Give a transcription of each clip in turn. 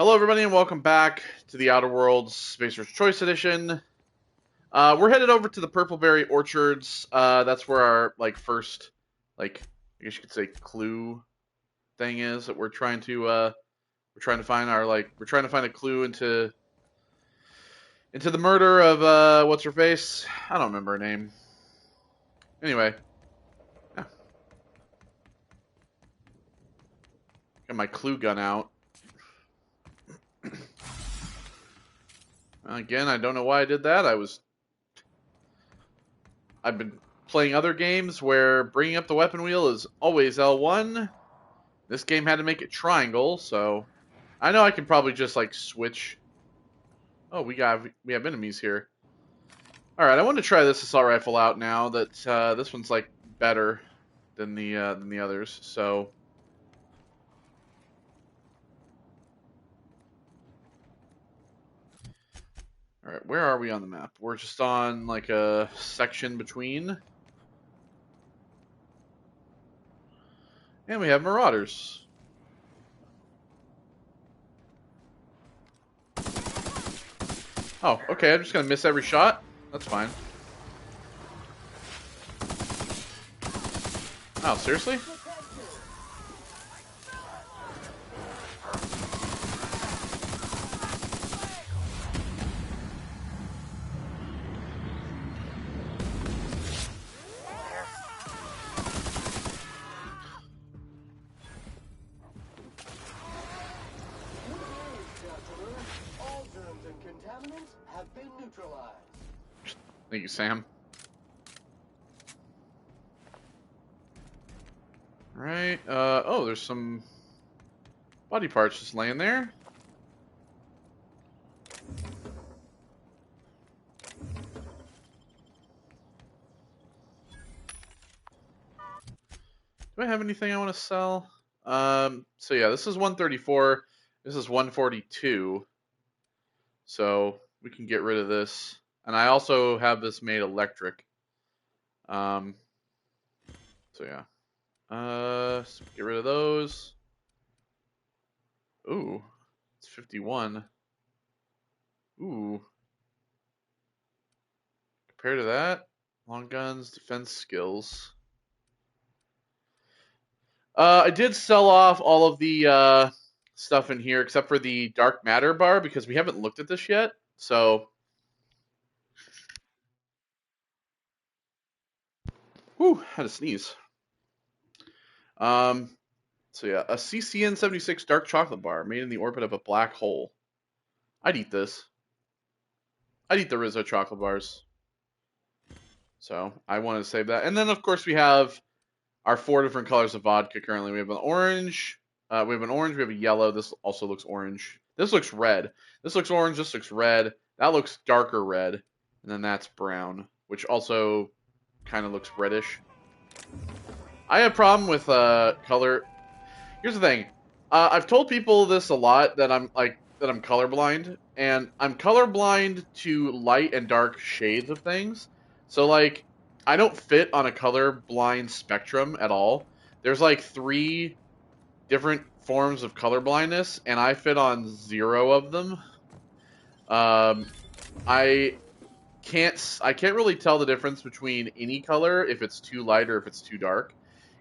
Hello, everybody, and welcome back to the Outer Worlds Spacer's Choice Edition. We're headed over to the Purpleberry Orchards. That's where our first, I guess you could say, clue thing is that we're trying to find we're trying to find a clue into the murder of what's her face? I don't remember her name. Anyway, yeah. Got my clue gun out. Again, I don't know why I did that. I've been playing other games where bringing up the weapon wheel is always L1. This game had to make it triangle, so I know I can probably just switch. Oh, we have enemies here. All right, I want to try this assault rifle out now that this one's better than the others. So. All right, where are we on the map? We're just on a section between. And we have marauders. Oh, okay, I'm just gonna miss every shot. That's fine. Oh, seriously? Have been neutralized. Thank you, Sam. Right. Oh, there's some body parts just laying there. Do I have anything I want to sell? So yeah, this is 134. This is 142. So we can get rid of this. And I also have this made electric. So yeah. So get rid of those. Ooh, it's 51. Ooh. Compared to that, long guns, defense skills. I did sell off all of the stuff in here except for the dark matter bar because we haven't looked at this yet. So, whew, had to sneeze. So yeah, a CCN76 dark chocolate bar made in the orbit of a black hole. I'd eat this. I'd eat the Rizzo chocolate bars. So I wanted to save that. And then of course we have our 4 different colors of vodka currently. We have an orange. We have an orange. We have a yellow. This also looks orange. This looks red. This looks orange. This looks red. That looks darker red. And then that's brown, which also kind of looks reddish. I have a problem with color. Here's the thing. I've told people this a lot that I'm colorblind, and I'm colorblind to light and dark shades of things. So I don't fit on a colorblind spectrum at all. There's 3 different forms of colorblindness, and I fit on 0 of them. I can't really tell the difference between any color if it's too light or if it's too dark.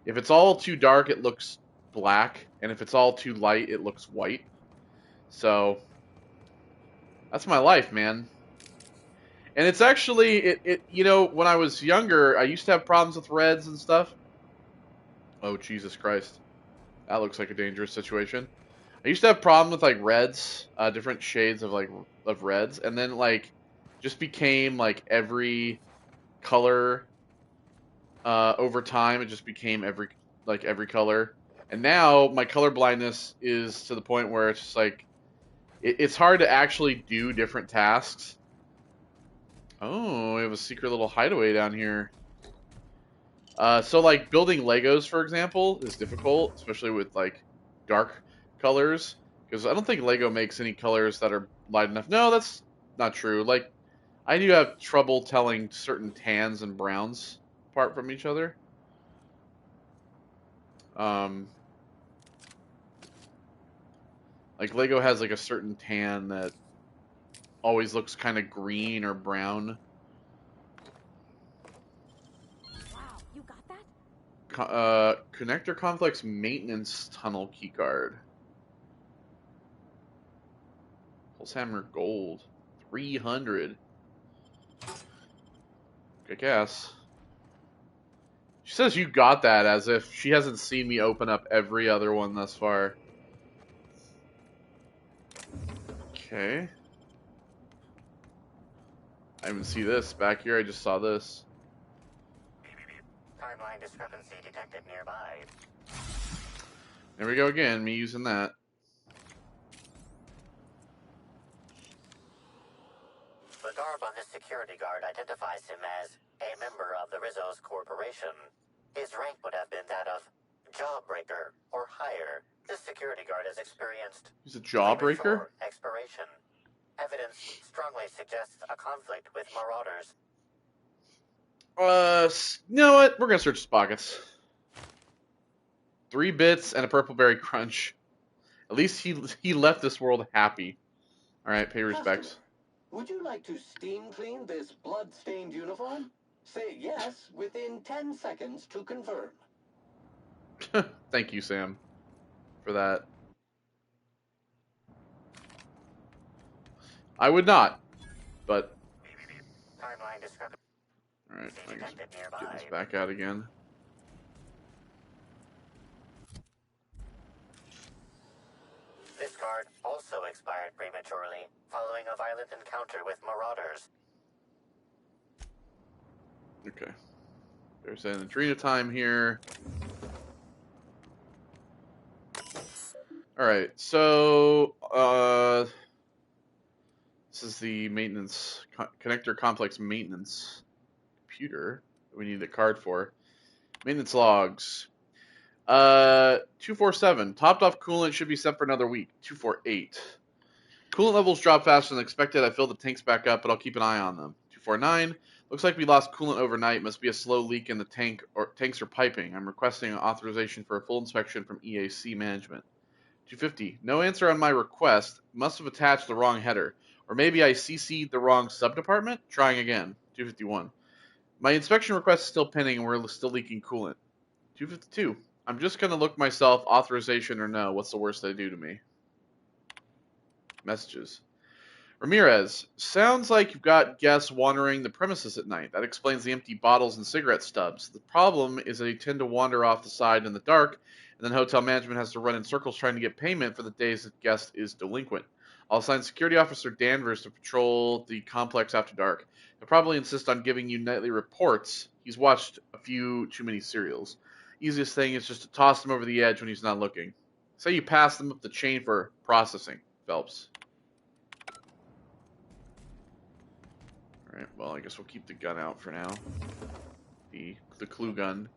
If it's all too dark, it looks black, and if it's all too light, it looks white. So that's my life, man. And it's actually when I was younger, I used to have problems with reds and stuff. Oh, Jesus Christ. That looks like a dangerous situation. I used to have problems with reds, different shades of of reds, and then just became every color over time. It just became every color. And now my color blindness is to the point where it's just it's hard to actually do different tasks. Oh, we have a secret little hideaway down here. So building Legos, for example, is difficult, especially with dark colors, because I don't think Lego makes any colors that are light enough. No, that's not true. I do have trouble telling certain tans and browns apart from each other. Like Lego has like a certain tan that always looks kind of green or brown. Wow, you got that? Connector complex maintenance tunnel keycard. Pulse hammer gold. 300. I guess. She says you got that as if she hasn't seen me open up every other one thus far. Okay. I didn't even see this back here. I just saw this. Timeline discrepancy detected nearby. There we go again. Me using that. The garb on this security guard identifies him as a member of the Rizzo's corporation. His rank would have been that of jawbreaker or higher. This security guard has experienced He's a jawbreaker? premature expiration. Evidence strongly suggests a conflict with marauders. You know what? We're gonna search his pockets. 3 bits and a Purpleberry crunch. At least he left this world happy. All right, pay respects. Customer, would you like to steam clean this blood-stained uniform? Say yes within 10 seconds to confirm. Thank you, Sam, for that. I would not, but Timeline discrepancy all right. I guess detected get nearby. this back out again. This guard also expired prematurely following a violent encounter with marauders. Okay. There's an Adrena time here. All right, so this is the maintenance connector complex maintenance computer that we need the card for. Maintenance logs. 247. Topped off coolant should be set for another week. 248. Coolant levels drop faster than expected. I filled the tanks back up, but I'll keep an eye on them. 249. Looks like we lost coolant overnight. Must be a slow leak in the tank or tanks or piping. I'm requesting authorization for a full inspection from EAC management. 250. No answer on my request. Must have attached the wrong header. Or maybe I CC'd the wrong subdepartment? Trying again. 251. My inspection request is still pending and we're still leaking coolant. 252. I'm just going to look myself, authorization or no. What's the worst they do to me? Messages. Ramirez. Sounds like you've got guests wandering the premises at night. That explains the empty bottles and cigarette stubs. The problem is they tend to wander off the side in the dark, and then hotel management has to run in circles trying to get payment for the days that guest is delinquent. I'll assign Security Officer Danvers to patrol the complex after dark. He'll probably insist on giving you nightly reports. He's watched a few too many serials. Easiest thing is just to toss him over the edge when he's not looking. Say you pass them up the chain for processing, Phelps. Alright, well, I guess we'll keep the gun out for now. The clue gun.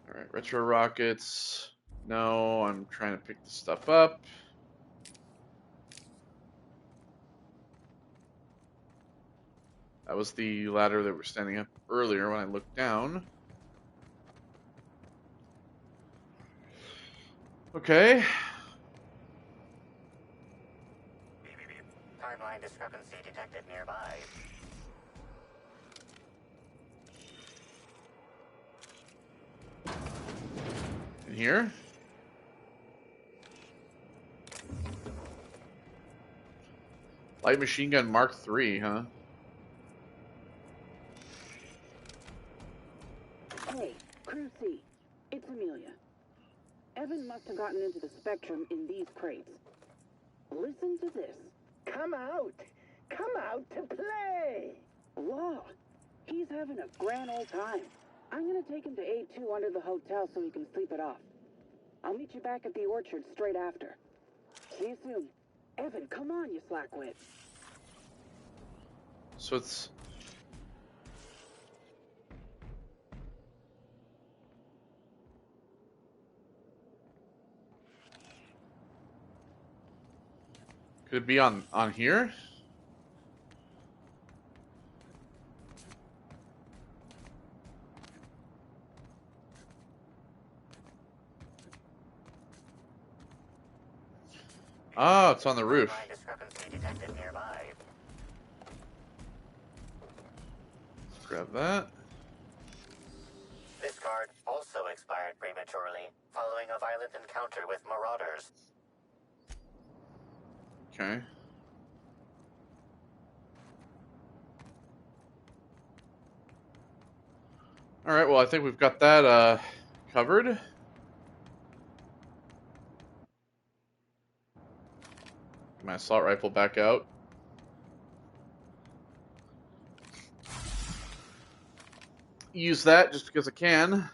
Alright, retro rockets. No, I'm trying to pick this stuff up. That was the ladder that we're standing up earlier when I looked down. Okay. Timeline discrepancy detected nearby. In here. Light machine gun Mark III, huh? Hey, Crew C. It's Amelia. Evan must have gotten into the Spectrum in these crates. Listen to this. Come out! Come out to play! Law. He's having a grand old time. I'm gonna take him to A2 under the hotel so he can sleep it off. I'll meet you back at the orchard straight after. See you soon. Evan, come on, you slackwit. So it's... Could it be on here? Oh, it's on the roof. Line discrepancy detected nearby. Grab that. This card also expired prematurely following a violent encounter with marauders. Okay. All right. Well, I think we've got that covered. Get my assault rifle back out. Use that just because I can.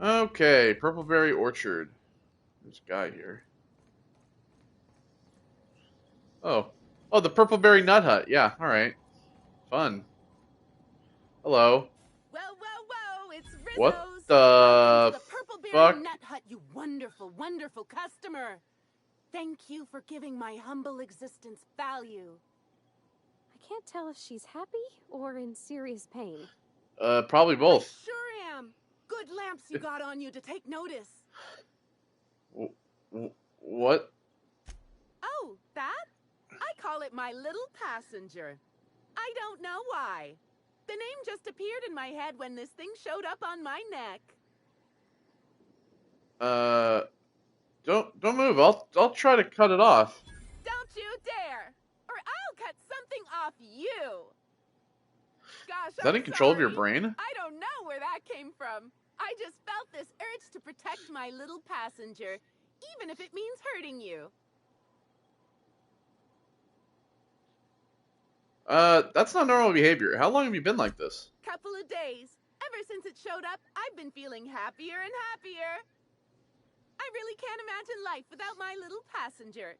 Okay, Purpleberry Orchard. There's a guy here. Oh, the Purpleberry Nut Hut. Yeah, all right, fun. Hello. Whoa, whoa, whoa! It's What Rizzo's. the Welcome to the Purpleberry fuck? Nut Hut, you wonderful, wonderful customer. Thank you for giving my humble existence value. I can't tell if she's happy or in serious pain. Probably both. I sure am. Good lamps you got on you to take notice. What? Oh, that? I call it my little passenger. I don't know why. The name just appeared in my head when this thing showed up on my neck. Don't move. I'll try to cut it off. Don't you dare, or I'll cut something off you. Gosh, Is that in control of your brain? I don't know where that came from. I just felt this urge to protect my little passenger, even if it means hurting you. That's not normal behavior. How long have you been like this? Couple of days. Ever since it showed up, I've been feeling happier and happier. I really can't imagine life without my little passenger.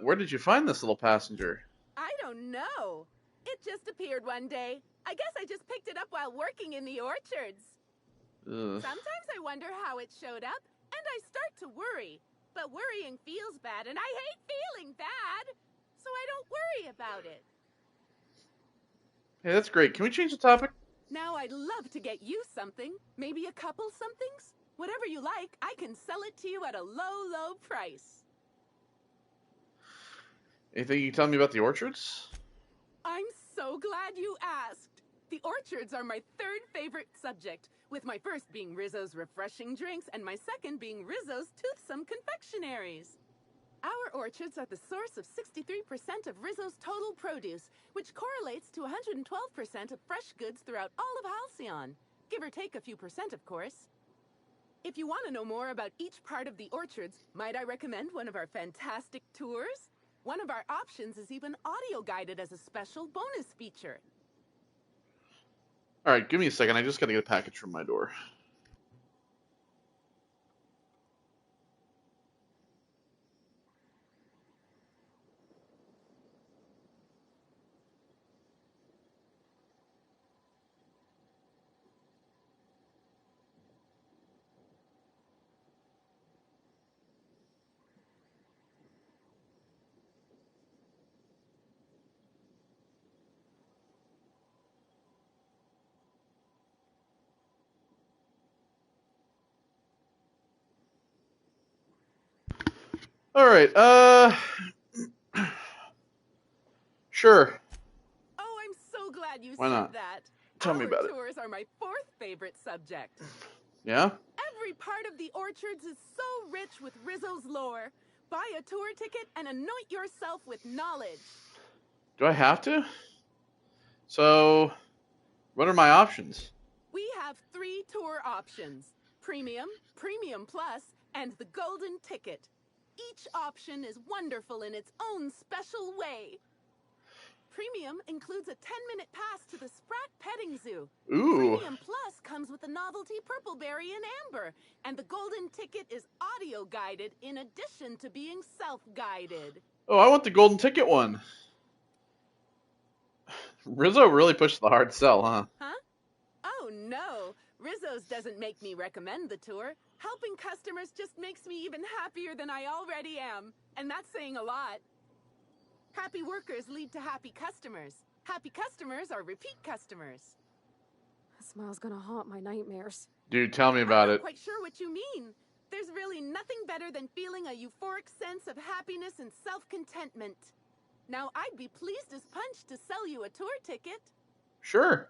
Where did you find this little passenger? I don't know. It just appeared one day. I guess I just picked it up while working in the orchards. Ugh. Sometimes I wonder how it showed up, and I start to worry. But worrying feels bad, and I hate feeling bad. So I don't worry about it. Hey, that's great. Can we change the topic? Now I'd love to get you something. Maybe a couple somethings? Whatever you like, I can sell it to you at a low, low price. Anything you can tell me about the orchards? I'm so glad you asked. The orchards are my third favorite subject, with my first being Rizzo's refreshing drinks and my second being Rizzo's toothsome confectionaries. Our orchards are the source of 63% of Rizzo's total produce, which correlates to 112% of fresh goods throughout all of Halcyon. Give or take a few percent, of course. If you want to know more about each part of the orchards, might I recommend one of our fantastic tours? One of our options is even audio-guided as a special bonus feature. All right, give me a second. I just got to get a package from my door. All right. Sure. Oh, I'm so glad you Why said not? that. Tell me about Our it. tours are my fourth favorite subject. Yeah? Every part of the orchards is so rich with Rizzo's lore. Buy a tour ticket and anoint yourself with knowledge. Do I have to? So, what are my options? We have 3 tour options: Premium, Premium Plus, and the Golden Ticket. Each option is wonderful in its own special way. Premium includes a 10-minute pass to the Sprat Petting Zoo. Ooh. Premium Plus comes with the novelty Purpleberry and Amber, and the Golden Ticket is audio-guided in addition to being self-guided. Oh, I want the golden ticket one. Rizzo really pushed the hard sell, huh? Huh? Oh, no. Rizzo's doesn't make me recommend the tour. Helping customers just makes me even happier than I already am. And that's saying a lot. Happy workers lead to happy customers. Happy customers are repeat customers. That smile's gonna haunt my nightmares. Dude, tell me about I'm it. not quite sure what you mean. There's really nothing better than feeling a euphoric sense of happiness and self-contentment. Now, I'd be pleased as punch to sell you a tour ticket. Sure.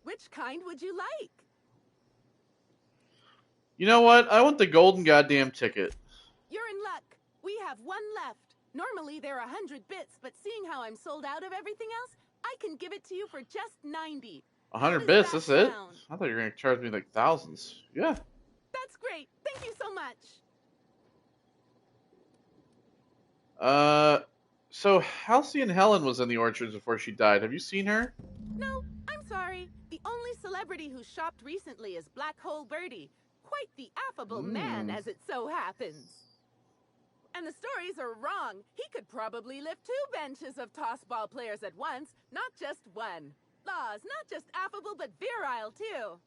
Which kind would you like? You know what? I want the golden goddamn ticket. You're in luck. We have one left. Normally, they're 100 bits, but seeing how I'm sold out of everything else, I can give it to you for just 90. 100 bits, that's it? I thought you were going to charge me like thousands. Yeah. That's great. Thank you so much. So Halcyon Helen was in the orchards before she died. Have you seen her? No, I'm sorry. The only celebrity who shopped recently is Black Hole Birdie. Quite the affable man, as it so happens. And the stories are wrong. He could probably lift 2 benches of tossball players at once, not just one. Laws, not just affable, but virile, too.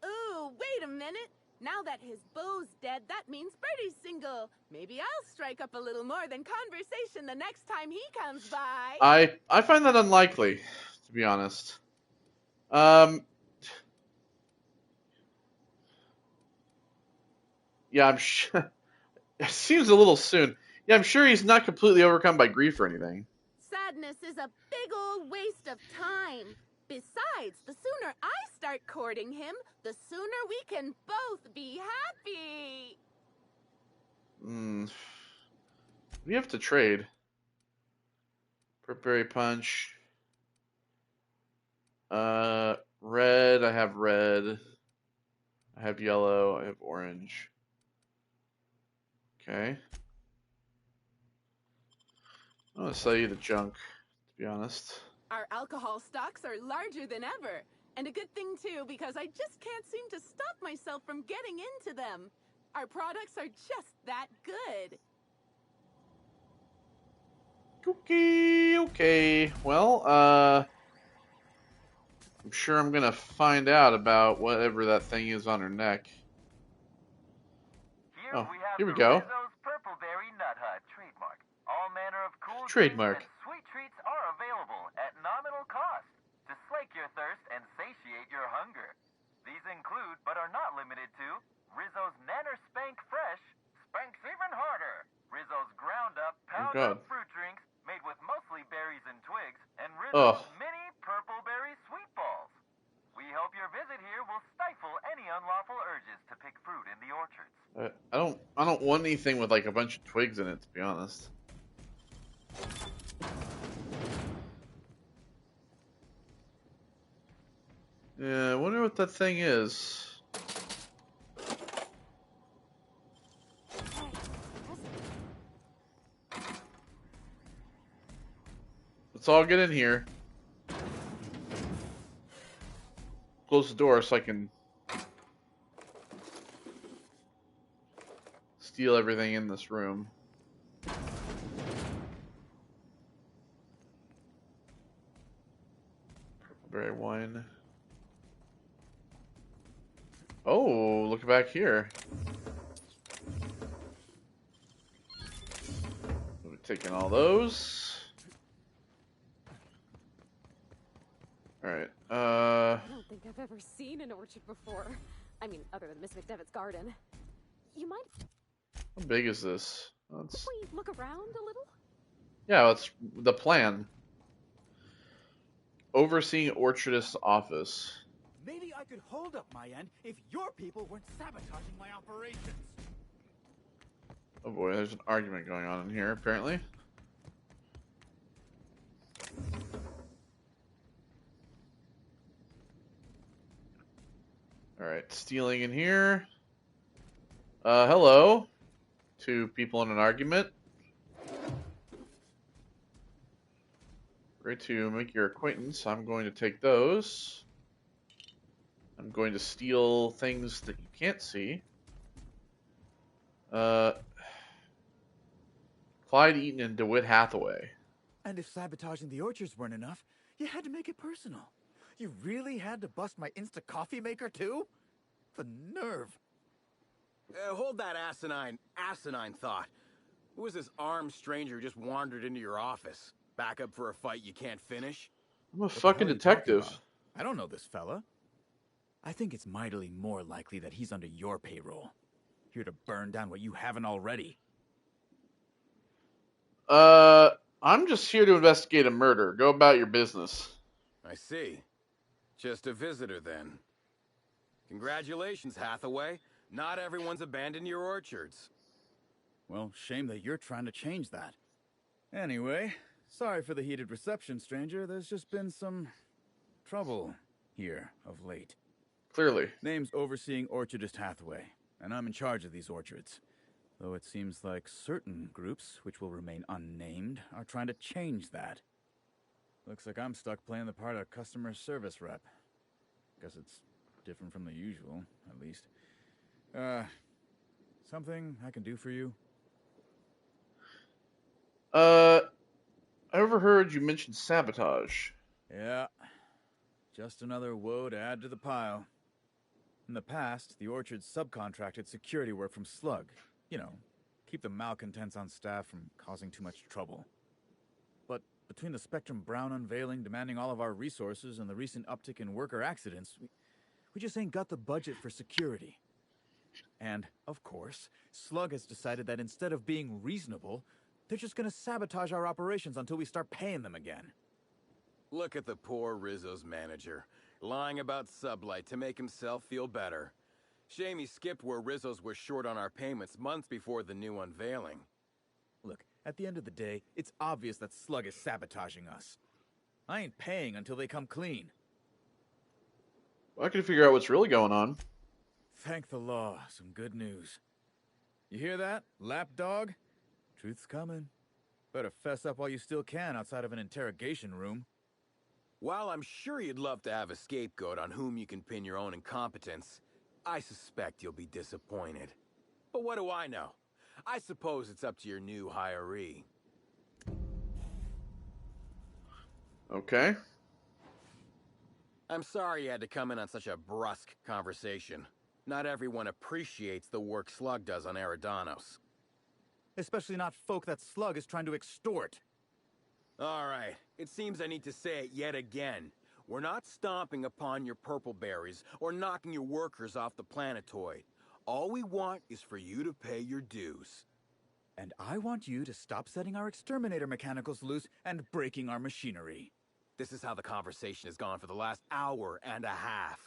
Ooh, wait a minute. Now that his beau's dead, that means Birdie's single. Maybe I'll strike up a little more than conversation the next time he comes by. I find that unlikely, to be honest. Yeah, I'm sure. It seems a little soon. Yeah, I'm sure he's not completely overcome by grief or anything. Sadness is a big old waste of time. Besides, the sooner I start courting him, the sooner we can both be happy. We have to trade. Purpleberry punch. Red. I have red. I have yellow. I have orange. Okay. I'm gonna sell you the junk, to be honest. Our alcohol stocks are larger than ever. And a good thing, too, because I just can't seem to stop myself from getting into them. Our products are just that good. Okay. Well, I'm sure I'm gonna find out about whatever that thing is on her neck. Here we go. Rizzo's Purpleberry Nut Hut trademark. All manner of cool Trademark. drinks and sweet treats are available at nominal cost to slake your thirst and satiate your hunger. These include, but are not limited to, Rizzo's Nanner Spank Fresh, Spanks Even Harder, Rizzo's Ground Up Pound Up Fruit Drinks made with mostly berries and twigs, and Rizzo's Mini Purpleberry Sweet Balls. We hope your visit here will stifle any unlawful urges to pick fruit in the orchards. I don't want anything with like a bunch of twigs in it, to be honest. Yeah, I wonder what that thing is. Let's all get in here. Close the door so I can steal everything in this room. Purpleberry wine. Oh, look back here. We're taking all those. Alright, I don't think I've ever seen an orchard before. I mean, other than Miss McDevitt's garden. You mind how big is this? if we look around a little? Yeah, that's the plan. Overseeing orchardist's office. Maybe I could hold up my end if your people weren't sabotaging my operations. Oh boy, there's an argument going on in here, apparently. Alright, stealing in here. Hello. 2 people in an argument. Ready to make your acquaintance. I'm going to take those. I'm going to steal things that you can't see. Clyde Eaton and DeWitt Hathaway. And if sabotaging the orchards weren't enough, you had to make it personal. You really had to bust my Insta coffee maker too? The nerve. Hold that asinine thought. Who is this armed stranger who just wandered into your office? Back up for a fight you can't finish? I'm a fucking detective. I don't know this fella. I think it's mightily more likely that he's under your payroll, here to burn down what you haven't already. I'm just here to investigate a murder. Go about your business. I see. Just a visitor, then. Congratulations, Hathaway. Not everyone's abandoned your orchards. Well, shame that you're trying to change that. Anyway, sorry for the heated reception, stranger. There's just been some trouble here of late. Clearly. Name's Overseeing Orchardist Hathaway, and I'm in charge of these orchards. Though it seems like certain groups, which will remain unnamed, are trying to change that. Looks like I'm stuck playing the part of customer service rep. Guess it's different from the usual, at least. Something I can do for you? I overheard you mention sabotage. Yeah. Just another woe to add to the pile. In the past, the orchard subcontracted security work from Slug. You know, keep the malcontents on staff from causing too much trouble. But between the Spectrum Brown unveiling demanding all of our resources and the recent uptick in worker accidents, we just ain't got the budget for security. And, of course, Slug has decided that instead of being reasonable, they're just gonna sabotage our operations until we start paying them again. Look at the poor Rizzo's manager, lying about Sublight to make himself feel better. Shame he skipped where Rizzo's was short on our payments months before the new unveiling. Look, at the end of the day, it's obvious that Slug is sabotaging us. I ain't paying until they come clean. Well, I can figure out what's really going on. Thank the law, some good news. You hear that, lapdog? Truth's coming. Better fess up while you still can outside of an interrogation room. While I'm sure you'd love to have a scapegoat on whom you can pin your own incompetence, I suspect you'll be disappointed. But what do I know? I suppose it's up to your new hiree. Okay. I'm sorry you had to come in on such a brusque conversation. Not everyone appreciates the work Slug does on Eridanos. Especially not folk that Slug is trying to extort. All right, it seems I need to say it yet again. We're not stomping upon your Purpleberries or knocking your workers off the planetoid. All we want is for you to pay your dues. And I want you to stop setting our exterminator mechanicals loose and breaking our machinery. This is how the conversation has gone for the last hour and a half.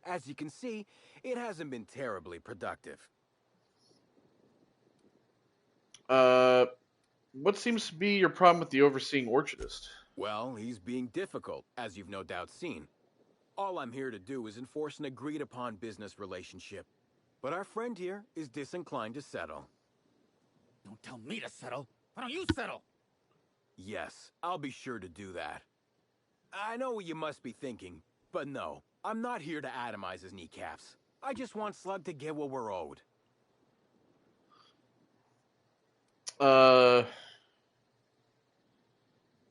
As you can see, it hasn't been terribly productive. What seems to be your problem with the overseeing orchardist? Well, he's being difficult, as you've no doubt seen. All I'm here to do is enforce an agreed-upon business relationship. But our friend here is disinclined to settle. Don't tell me to settle. Why don't you settle? Yes, I'll be sure to do that. I know what you must be thinking, but no, I'm not here to atomize his kneecaps. I just want Slug to get what we're owed.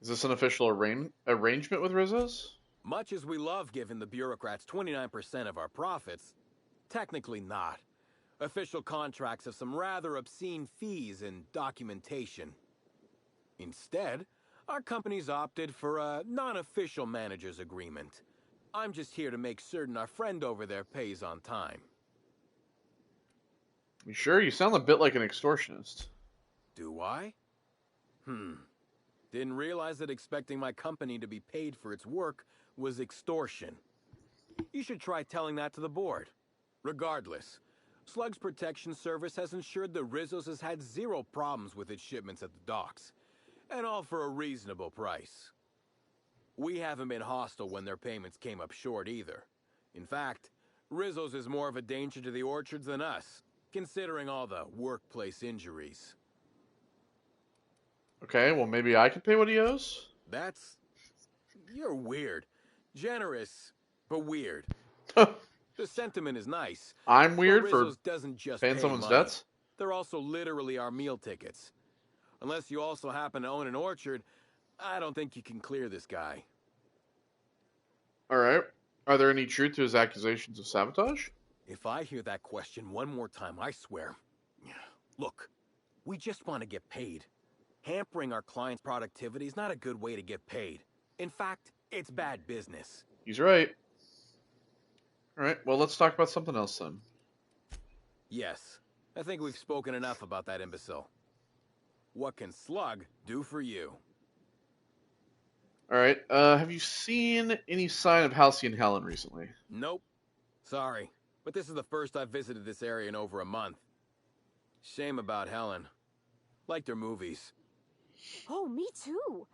Is this an official arrangement with Rizzo's? Much as we love giving the bureaucrats 29% of our profits, technically not. Official contracts have some rather obscene fees and documentation. Instead, our company's opted for a non-official manager's agreement. I'm just here to make certain our friend over there pays on time. You sure? You sound a bit like an extortionist. Do I? Didn't realize that expecting my company to be paid for its work was extortion. You should try telling that to the board. Regardless, Slug's protection service has ensured that Rizzo's has had zero problems with its shipments at the docks, and all for a reasonable price. We haven't been hostile when their payments came up short either. In fact, Rizzo's is more of a danger to the orchards than us, considering all the workplace injuries. Okay, well maybe I can pay what he owes? You're weird. Generous, but weird. The sentiment is nice. I'm weird for Rizzo's doesn't just paying pay someone's money. debts? They're also literally our meal tickets. Unless you also happen to own an orchard, I don't think you can clear this guy. Alright. Are there any truth to his accusations of sabotage? If I hear that question one more time, I swear. Look, we just want to get paid. Hampering our clients' productivity is not a good way to get paid. In fact, it's bad business. He's right. All right, well, let's talk about something else then. Yes, I think we've spoken enough about that imbecile. What can Slug do for you? All right, have you seen any sign of Halcyon and Helen recently? Nope. Sorry, but this is the first I've visited this area in over a month. Shame about Helen. Liked her movies. Oh, me too.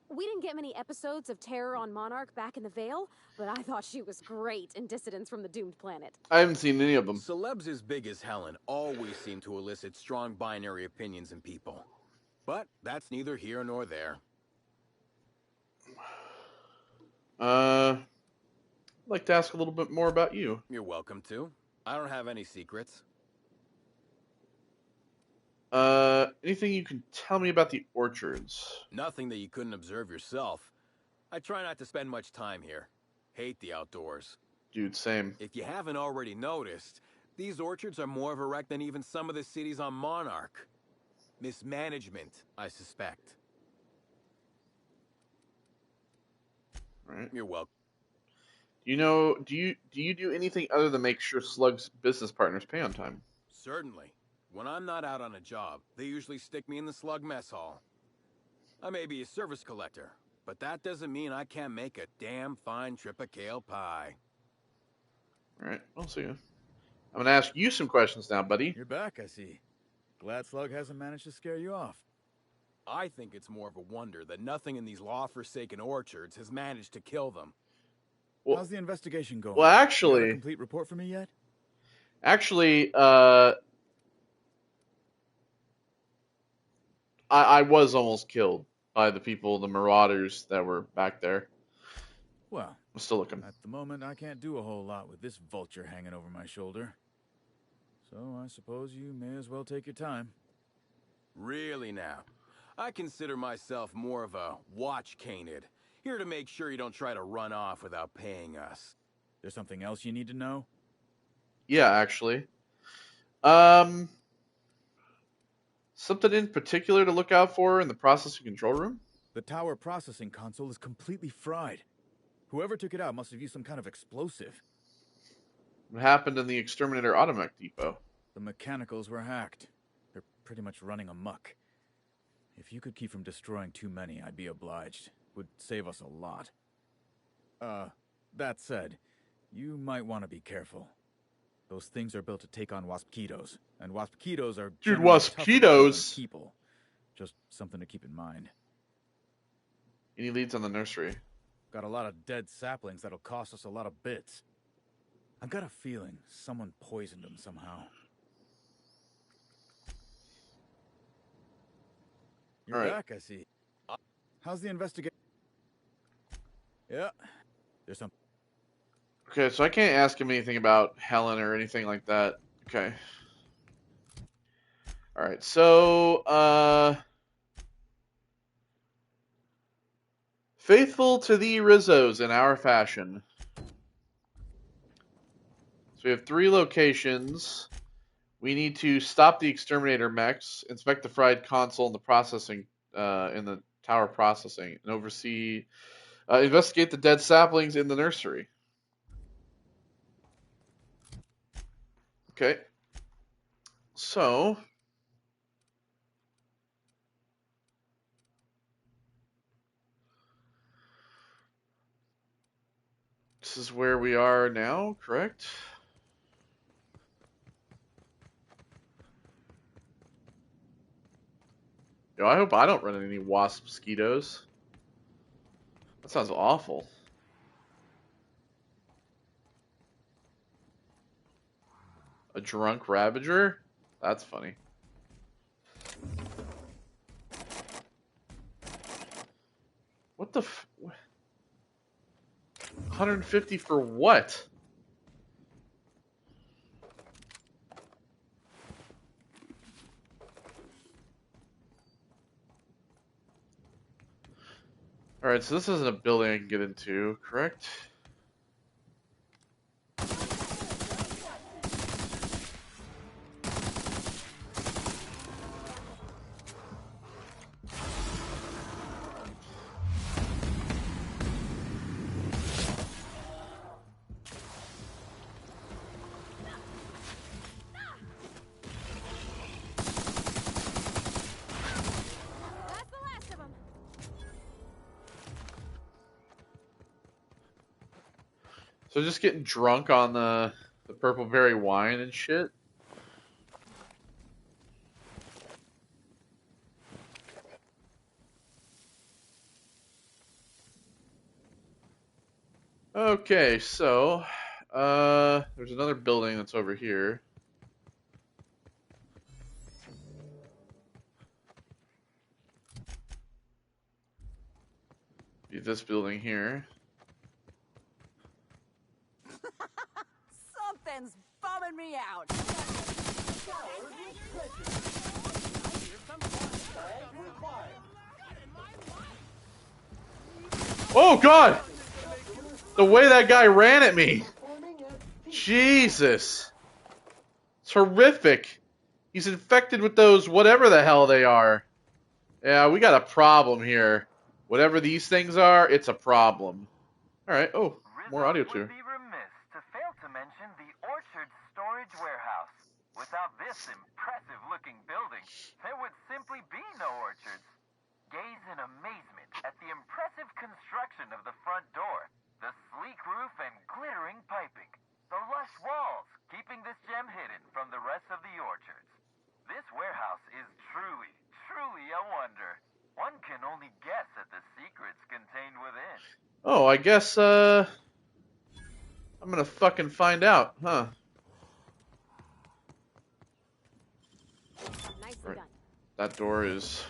We didn't get many episodes of Terror on Monarch back in the Vale, but I thought she was great in Dissidents from the Doomed Planet. I haven't seen any of them. Celebs as big as Helen always seem to elicit strong binary opinions in people. But that's neither here nor there. I'd like to ask a little bit more about you. You're welcome to. I don't have any secrets. Anything you can tell me about the orchards? Nothing that you couldn't observe yourself. I try not to spend much time here. Hate the outdoors. Dude, same. If you haven't already noticed, these orchards are more of a wreck than even some of the cities on Monarch. Mismanagement, I suspect. Right. You're welcome. Do you do anything other than make sure Slug's business partners pay on time? Certainly. When I'm not out on a job, they usually stick me in the Slug mess hall. I may be a service collector, but that doesn't mean I can't make a damn fine trip of kale pie. Alright, I'll see you. I'm gonna ask you some questions now, buddy. You're back, I see. Glad Slug hasn't managed to scare you off. I think it's more of a wonder that nothing in these law-forsaken orchards has managed to kill them. Well, how's the investigation going? Well, actually, you have a complete report for me yet? Actually, I was almost killed by the people, the marauders that were back there. Well, I'm still looking. At the moment, I can't do a whole lot with this vulture hanging over my shoulder. So I suppose you may as well take your time. Really now? I consider myself more of a watch canid, here to make sure you don't try to run off without paying us. There's something else you need to know? Yeah, actually. Something in particular to look out for in the processing control room? The tower processing console is completely fried. Whoever took it out must have used some kind of explosive. What happened in the Exterminator Automech Depot? The mechanicals were hacked. They're pretty much running amok. If you could keep from destroying too many, I'd be obliged. Would save us a lot. That said, you might want to be careful. Those things are built to take on waspitos, and waspitos are Dude, waspitos people. Just something to keep in mind. Any leads on the nursery? Got a lot of dead saplings that'll cost us a lot of bits. I've got a feeling someone poisoned them somehow. You're back, I see. How's the investigation? Yeah, there's some. Okay, so I can't ask him anything about Helen or anything like that. Okay. Alright, so, faithful to the Rizzos in our fashion. So we have 3 locations. We need to stop the exterminator mechs, inspect the fried console in the processing, in the tower processing, and oversee, investigate the dead saplings in the nursery. Okay. So, this is where we are now, correct? Yo, I hope I don't run into any wasp mosquitoes. That sounds awful. A drunk Ravager? That's funny. What the f... 150 for what? Alright, so this isn't a building I can get into, correct? So just getting drunk on the Purpleberry wine and shit. Okay, so there's another building that's over here. Be this building here. Something's bumming me out. Oh God! The way that guy ran at me. Jesus. It's horrific. He's infected with those whatever the hell they are. Yeah, we got a problem here. Whatever these things are, it's a problem. Alright, oh, more audio Rizzo too. would be remiss to fail to mention the Orchard Storage Warehouse. Without this impressive-looking building, there would simply be no orchards. Gaze in amazement at the impressive construction of the front door, the sleek roof and glittering piping, the lush walls keeping this gem hidden from the rest of the orchards. This warehouse is truly, truly a wonder. One can only guess at the secrets contained within. Oh, I guess, I'm gonna fucking find out, huh? Nicely Right. done. That door is...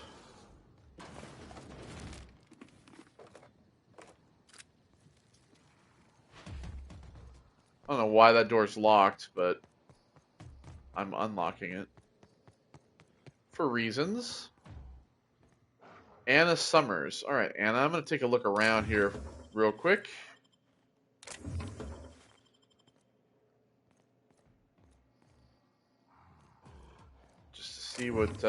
I don't know why that door's locked, but I'm unlocking it. For reasons. Anna Summers. Alright, Anna, I'm going to take a look around here real quick. Just to see what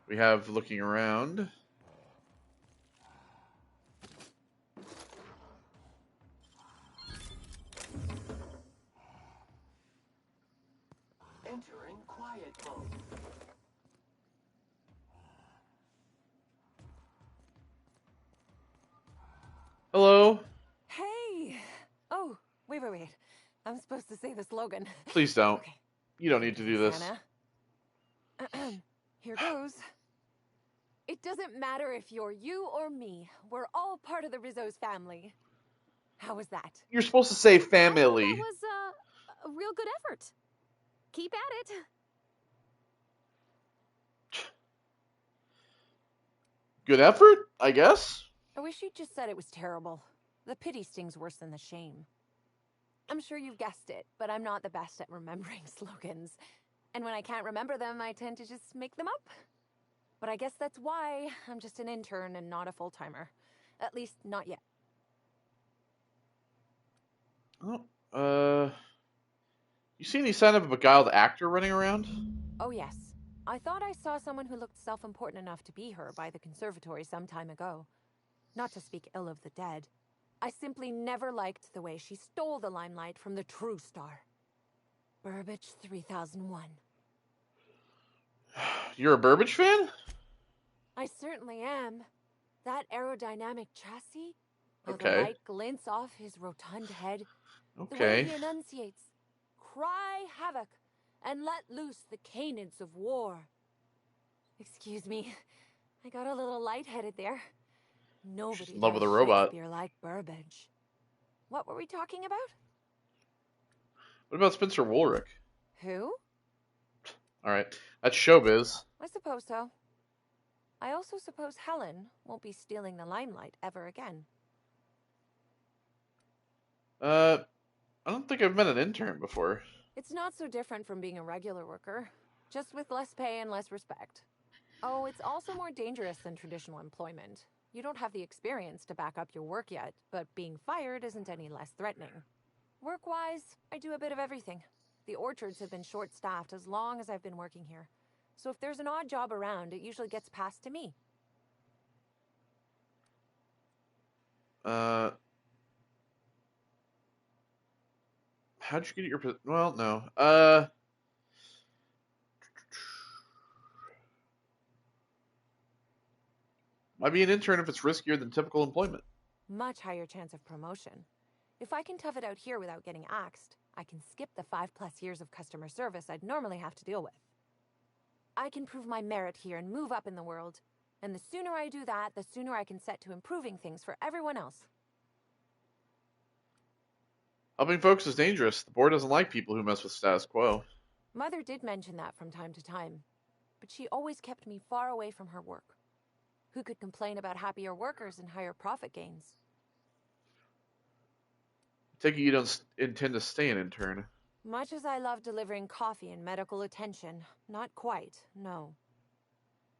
we have looking around. Entering quiet mode. Hello? Hey! Oh, wait. I'm supposed to say the slogan. Please don't. Okay. You don't need to do this. Anna. Here goes. It doesn't matter if you're you or me. We're all part of the Rizzo's family. How was that? You're supposed to say I thought family. that was a real good effort. Keep at it. Good effort, I guess. I wish you'd just said it was terrible. The pity stings worse than the shame. I'm sure you've guessed it, but I'm not the best at remembering slogans. And when I can't remember them, I tend to just make them up. But I guess that's why I'm just an intern and not a full-timer. At least, not yet. Oh, you see any sign of a beguiled actor running around? Oh yes. I thought I saw someone who looked self-important enough to be her by the conservatory some time ago. Not to speak ill of the dead. I simply never liked the way she stole the limelight from the true star. Burbage 3001. You're a Burbage fan? I certainly am. That aerodynamic chassis, how the Okay. light glints off his rotund head, the way Okay. he enunciates, cry havoc, and let loose the canids of war. Excuse me, I got a little lightheaded there. Nobody She's in love does with a robot. Shakespeare like Burbage. What were we talking about? What about Spencer Woolrick? Who? Alright, that's showbiz. I suppose so. I also suppose Helen won't be stealing the limelight ever again. I don't think I've met an intern before. It's not so different from being a regular worker, just with less pay and less respect. Oh, it's also more dangerous than traditional employment. You don't have the experience to back up your work yet, but being fired isn't any less threatening. Work-wise, I do a bit of everything. The orchards have been short-staffed as long as I've been working here. So if there's an odd job around, it usually gets passed to me. How'd you get your... Well, no. Might be an intern if it's riskier than typical employment. Much higher chance of promotion. If I can tough it out here without getting axed, I can skip the 5+ years of customer service I'd normally have to deal with. I can prove my merit here and move up in the world. And the sooner I do that, the sooner I can set to improving things for everyone else. Helping folks is dangerous. The board doesn't like people who mess with status quo. Mother did mention that from time to time, but she always kept me far away from her work. Who could complain about happier workers and higher profit gains? Take it you don't intend to stay an intern. Much as I love delivering coffee and medical attention, not quite, no.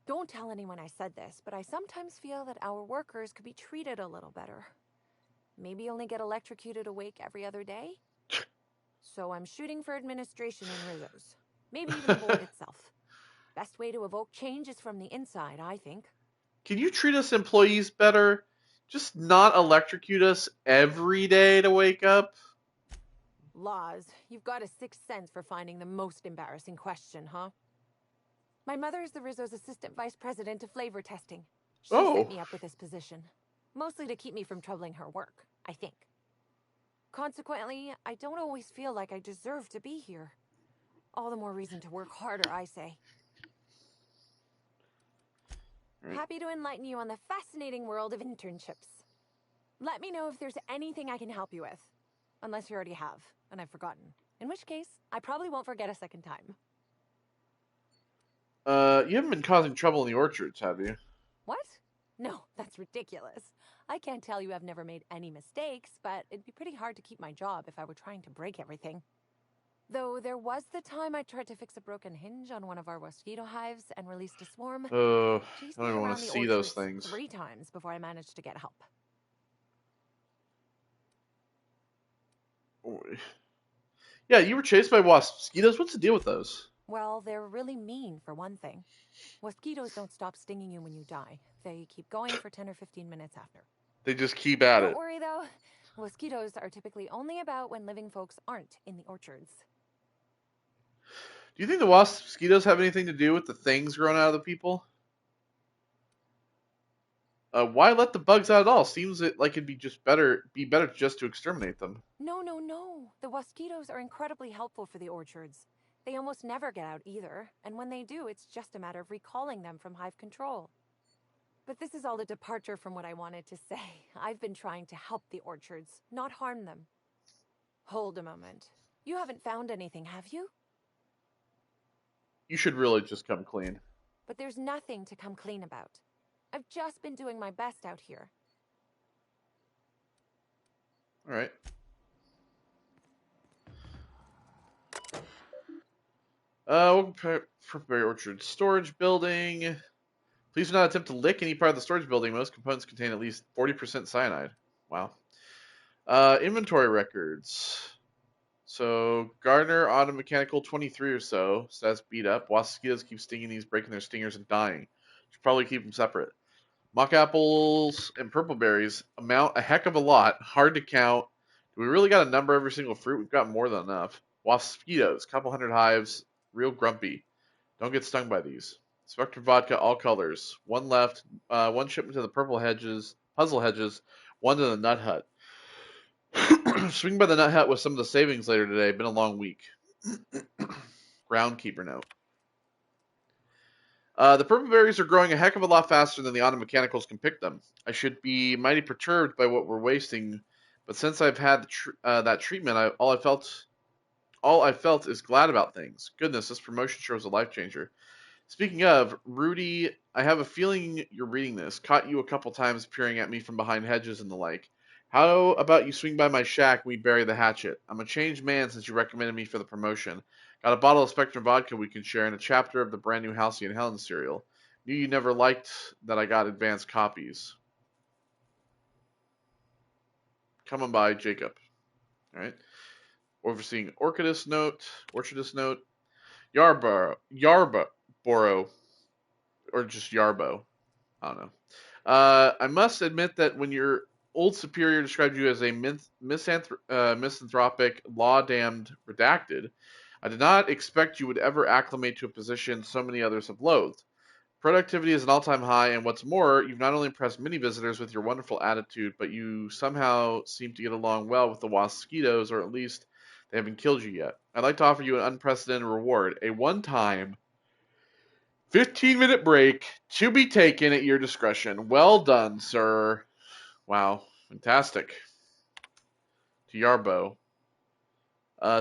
Don't tell anyone I said this, but I sometimes feel that our workers could be treated a little better. Maybe only get electrocuted awake every other day? So I'm shooting for administration in Rizzo's. Maybe even the board itself. Best way to evoke change is from the inside, I think. Can you treat us employees better? Just not electrocute us every day to wake up? Laws, you've got a sixth sense for finding the most embarrassing question, huh? My mother is the Rizzo's assistant vice president of flavor testing. She set me up with this position. Mostly to keep me from troubling her work, I think. Consequently, I don't always feel like I deserve to be here. All the more reason to work harder, I say. Happy to enlighten you on the fascinating world of internships. Let me know if there's anything I can help you with. Unless you already have, and I've forgotten. In which case, I probably won't forget a second time. You haven't been causing trouble in the orchards, have you? What? No, that's ridiculous. I can't tell you I've never made any mistakes, but it'd be pretty hard to keep my job if I were trying to break everything. Though there was the time I tried to fix a broken hinge on one of our mosquito hives and released a swarm. I don't Chased even me want around to the see those orchards things. 3 times before I managed to get help. Yeah, you were chased by mosquitoes? What's the deal with those? Well, they're really mean, for one thing. Mosquitoes don't stop stinging you when you die. They keep going for 10 or 15 minutes after. They just keep at it. Don't worry, though. Mosquitoes are typically only about when living folks aren't in the orchards. Do you think the mosquitoes have anything to do with the things growing out of the people? Why let the bugs out at all? Seems like it'd be better just to exterminate them. No. The mosquitoes are incredibly helpful for the orchards. They almost never get out either, and when they do, it's just a matter of recalling them from hive control. But this is all a departure from what I wanted to say. I've been trying to help the orchards, not harm them. Hold a moment. You haven't found anything, have you? You should really just come clean. But there's nothing to come clean about. I've just been doing my best out here. All right. Welcome to Purpleberry Orchard Storage Building. Please do not attempt to lick any part of the storage building. Most components contain at least 40% cyanide. Wow. Inventory records. So, Gardner, Auto Mechanical, 23 or so. Stats beat up. Mosquitoes keep stinging these, breaking their stingers and dying. Should probably keep them separate. Mock apples and purpleberries amount a heck of a lot. Hard to count. Do we really got a number every single fruit? We've got more than enough. Mosquitoes, couple hundred hives. Real grumpy. Don't get stung by these. Spectrum vodka, all colors. One left. One shipment to the puzzle hedges. One to the nut hut. Swing by the nut hut with some of the savings later today. Been a long week. Groundkeeper note. The purple berries are growing a heck of a lot faster than the auto mechanicals can pick them. I should be mighty perturbed by what we're wasting, but since I've had that treatment, all I felt is glad about things. Goodness, this promotion sure was a life changer. Speaking of, Rudy, I have a feeling you're reading this. Caught you a couple times peering at me from behind hedges and the like. How about you swing by my shack and we bury the hatchet? I'm a changed man since you recommended me for the promotion. Got a bottle of Spectrum vodka we can share and a chapter of the brand new Halcyon and Helen serial. Knew you never liked that I got advanced copies. Come on by, Jacob. All right. Overseeing Orchardist note. Yarborough, or just Yarbo. I don't know. I must admit that when your old superior described you as a misanthropic, law-damned redacted, I did not expect you would ever acclimate to a position so many others have loathed. Productivity is an all-time high, and what's more, you've not only impressed many visitors with your wonderful attitude, but you somehow seem to get along well with the mosquitoes, or at least they haven't killed you yet. I'd like to offer you an unprecedented reward, a one-time 15-minute break to be taken at your discretion. Well done, sir. Wow, fantastic. To Yarbo.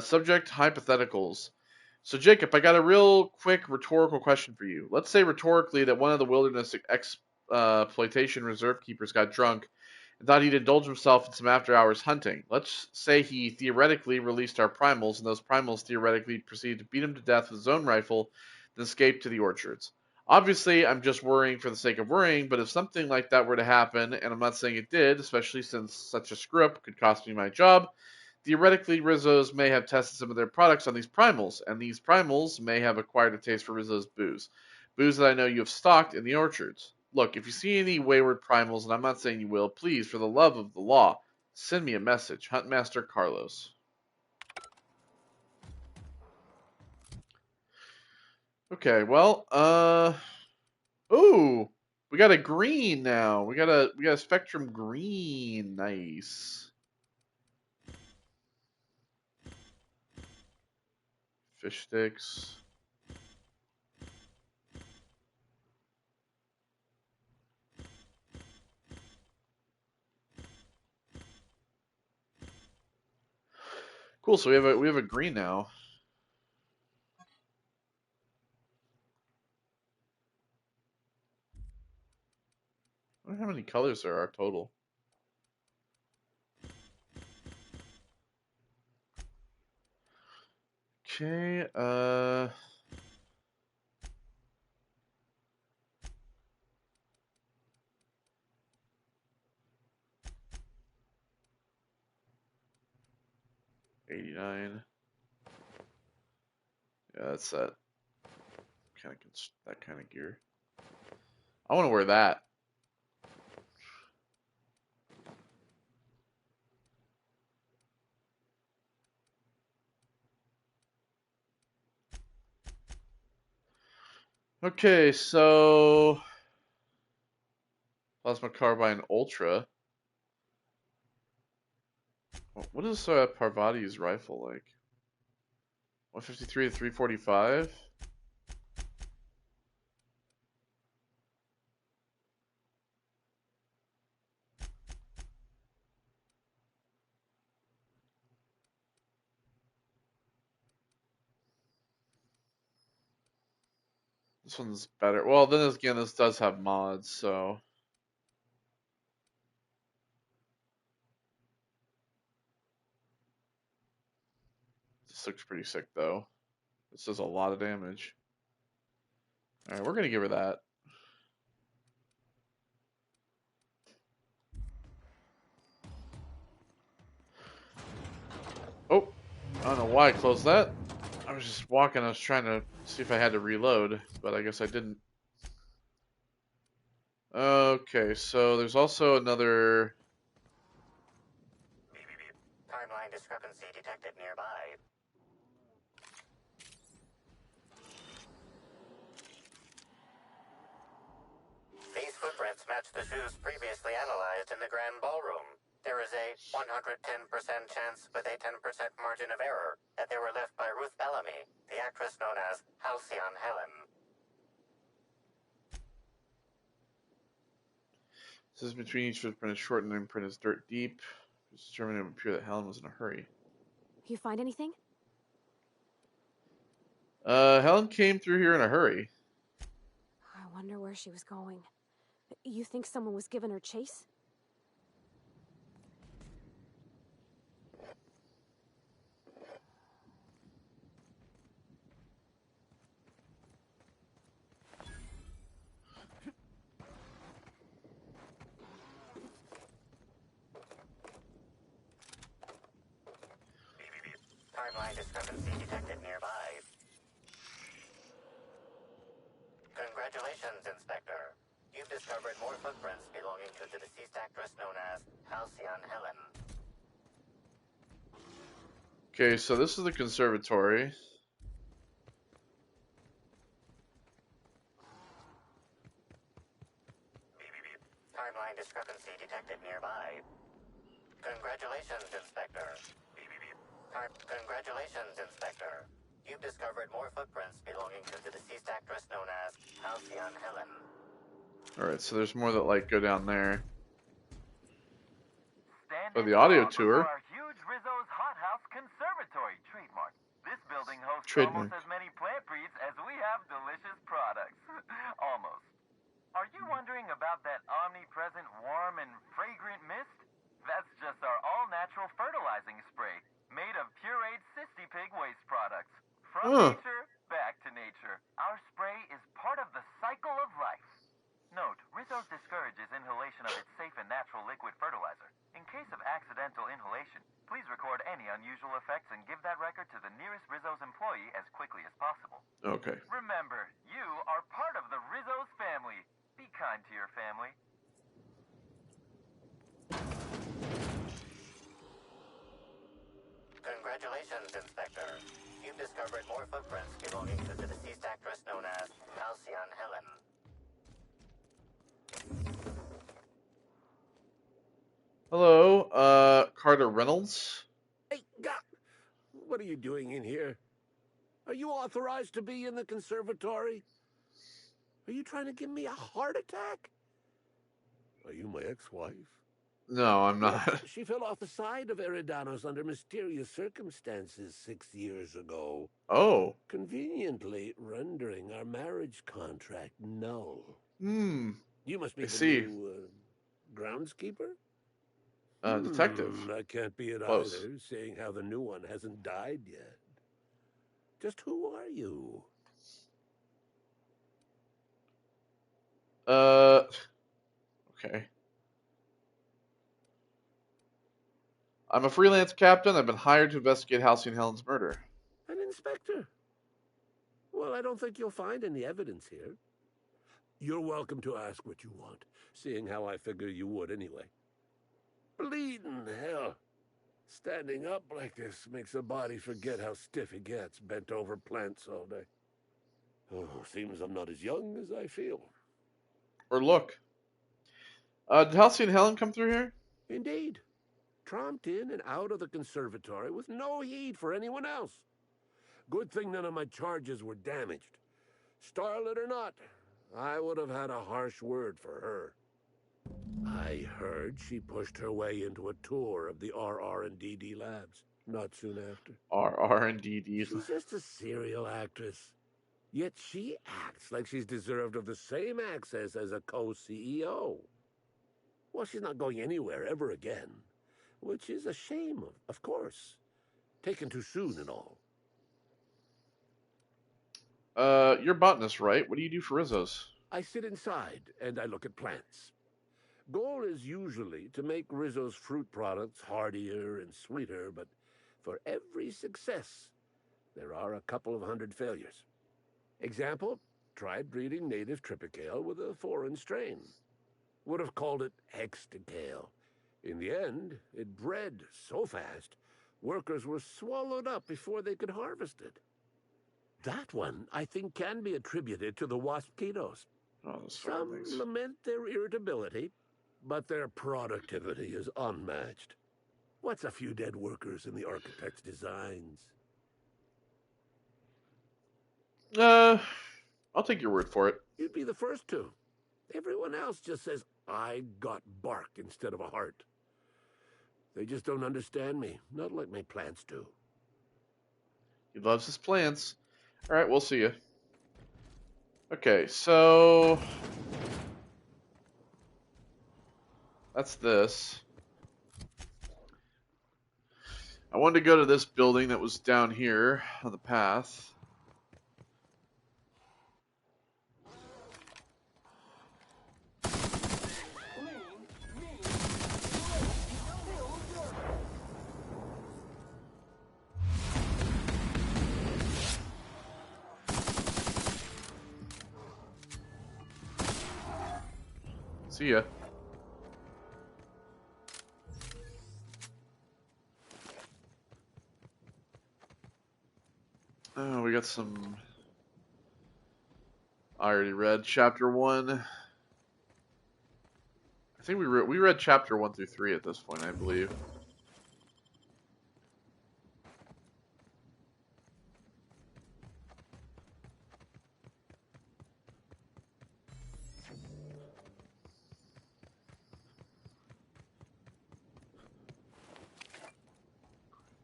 Subject hypotheticals. So, Jacob, I got a real quick rhetorical question for you. Let's say rhetorically that one of the wilderness exploitation reserve keepers got drunk and thought he'd indulge himself in some after-hours hunting. Let's say he theoretically released our primals, and those primals theoretically proceeded to beat him to death with his own rifle, then escaped to the orchards. Obviously, I'm just worrying for the sake of worrying, but if something like that were to happen, and I'm not saying it did, especially since such a screw-up could cost me my job, theoretically, Rizzo's may have tested some of their products on these primals, and these primals may have acquired a taste for Rizzo's booze. Booze that I know you have stocked in the orchards. Look, if you see any wayward primals, and I'm not saying you will, please, for the love of the law, send me a message. Huntmaster Carlos. Okay, well, ooh, we got a green now. We got a spectrum green. Nice. Fish sticks. Cool. So we have a green now. I wonder how many colors there are total. Okay. 89. Yeah, that's that kind of gear. I want to wear that. Okay, so plasma carbine ultra. What is Parvati's rifle like? 153 to 345. This one's better. Well, then again, this does have mods, so this looks pretty sick though. This does a lot of damage. All right, we're gonna give her that. Oh, I don't know why I closed that. I was just walking. I was trying to see if I had to reload, but I guess I didn't. Okay, so there's also another. Timeline discrepancy detected nearby. These footprints match the shoes previously analyzed in the Grand Ballroom. There is a 110% chance with a 10% margin of error that they were left by Ruth Bellamy, the actress known as Halcyon Helen. This is between each footprint is short and the imprint is dirt deep. It's determined it would appear that Helen was in a hurry. You find anything? Helen came through here in a hurry. I wonder where she was going. You think someone was giving her chase? Timeline discrepancy detected nearby. Congratulations, Inspector. You've discovered more footprints belonging to the deceased actress known as Halcyon Helen. Okay, so this is the conservatory. identifying discrepancy detected nearby. Congratulations, Inspector. Congratulations, Inspector. You've discovered more footprints belonging to the deceased actress known as Halcyon Helen. Alright, so there's more that like go down there. Stand Oh, in the audio awe tour. before our huge Rizzo's Hothouse Conservatory trademark. This building hosts Trademark. almost as many plant breeds as we have delicious products. Almost. Are you wondering about that omnipresent warm and fragrant mist? That's just our all-natural fertilizing spray, made of pureed Sisti Pig waste products. From nature, back to nature. Our spray is part of the cycle of life. Note, Rizzo's discourages inhalation of its safe and natural liquid fertilizer. In case of accidental inhalation, please record any unusual effects and give that record to the nearest Rizzo's employee as quickly as possible. Okay. Remember, you are part of the Rizzo's family. Be kind to your family. Congratulations, Inspector. You've discovered more footprints belonging to the deceased actress known as Halcyon Helen. Hello, Carter Reynolds. Hey, what are you doing in here? Are you authorized to be in the conservatory? Are you trying to give me a heart attack? Are you my ex-wife? No, I'm not. She fell off the side of Eridanos under mysterious circumstances 6 years ago. Oh. Conveniently rendering our marriage contract null. Hmm. You must be I the see. new groundskeeper? Detective. That can't be it Close. either, seeing how the new one hasn't died yet. Just who are you? Okay. I'm a freelance captain. I've been hired to investigate Halcyon Helen's murder. An inspector? Well, I don't think you'll find any evidence here. You're welcome to ask what you want, seeing how I figure you would anyway. Bleeding hell. Standing up like this makes a body forget how stiff it gets, bent over plants all day. Oh, seems I'm not as young as I feel. Or look. Did Halcyon Helen come through here? Indeed. Tromped in and out of the conservatory with no heed for anyone else. Good thing none of my charges were damaged. Starlet or not, I would have had a harsh word for her. I heard she pushed her way into a tour of the RR&DD labs, not soon after. RR&DD. She's just a serial actress. Yet she acts like she's deserved of the same access as a co-CEO. Well, she's not going anywhere ever again, which is a shame, of course. Taken too soon and all. You're a botanist, right? What do you do for Rizzo's? I sit inside and I look at plants. Goal is usually to make Rizzo's fruit products hardier and sweeter, but for every success, there are a couple of hundred failures. Example, tried breeding native Tripicale with a foreign strain. Would have called it Hexticale. In the end, it bred so fast, workers were swallowed up before they could harvest it. That one, I think, can be attributed to the mosquitoes. Oh, Some lament their irritability, but their productivity is unmatched. What's a few dead workers in the architect's designs? I'll take your word for it. You'd be the first to. Everyone else just says, I got bark instead of a heart. They just don't understand me, not like my plants do. He loves his plants. Alright, we'll see you. Okay, so... that's this. I wanted to go to this building that was down here on the path. See ya. Oh, we got some... I already read Chapter 1. I think we read chapter 1 through 3 at this point, I believe.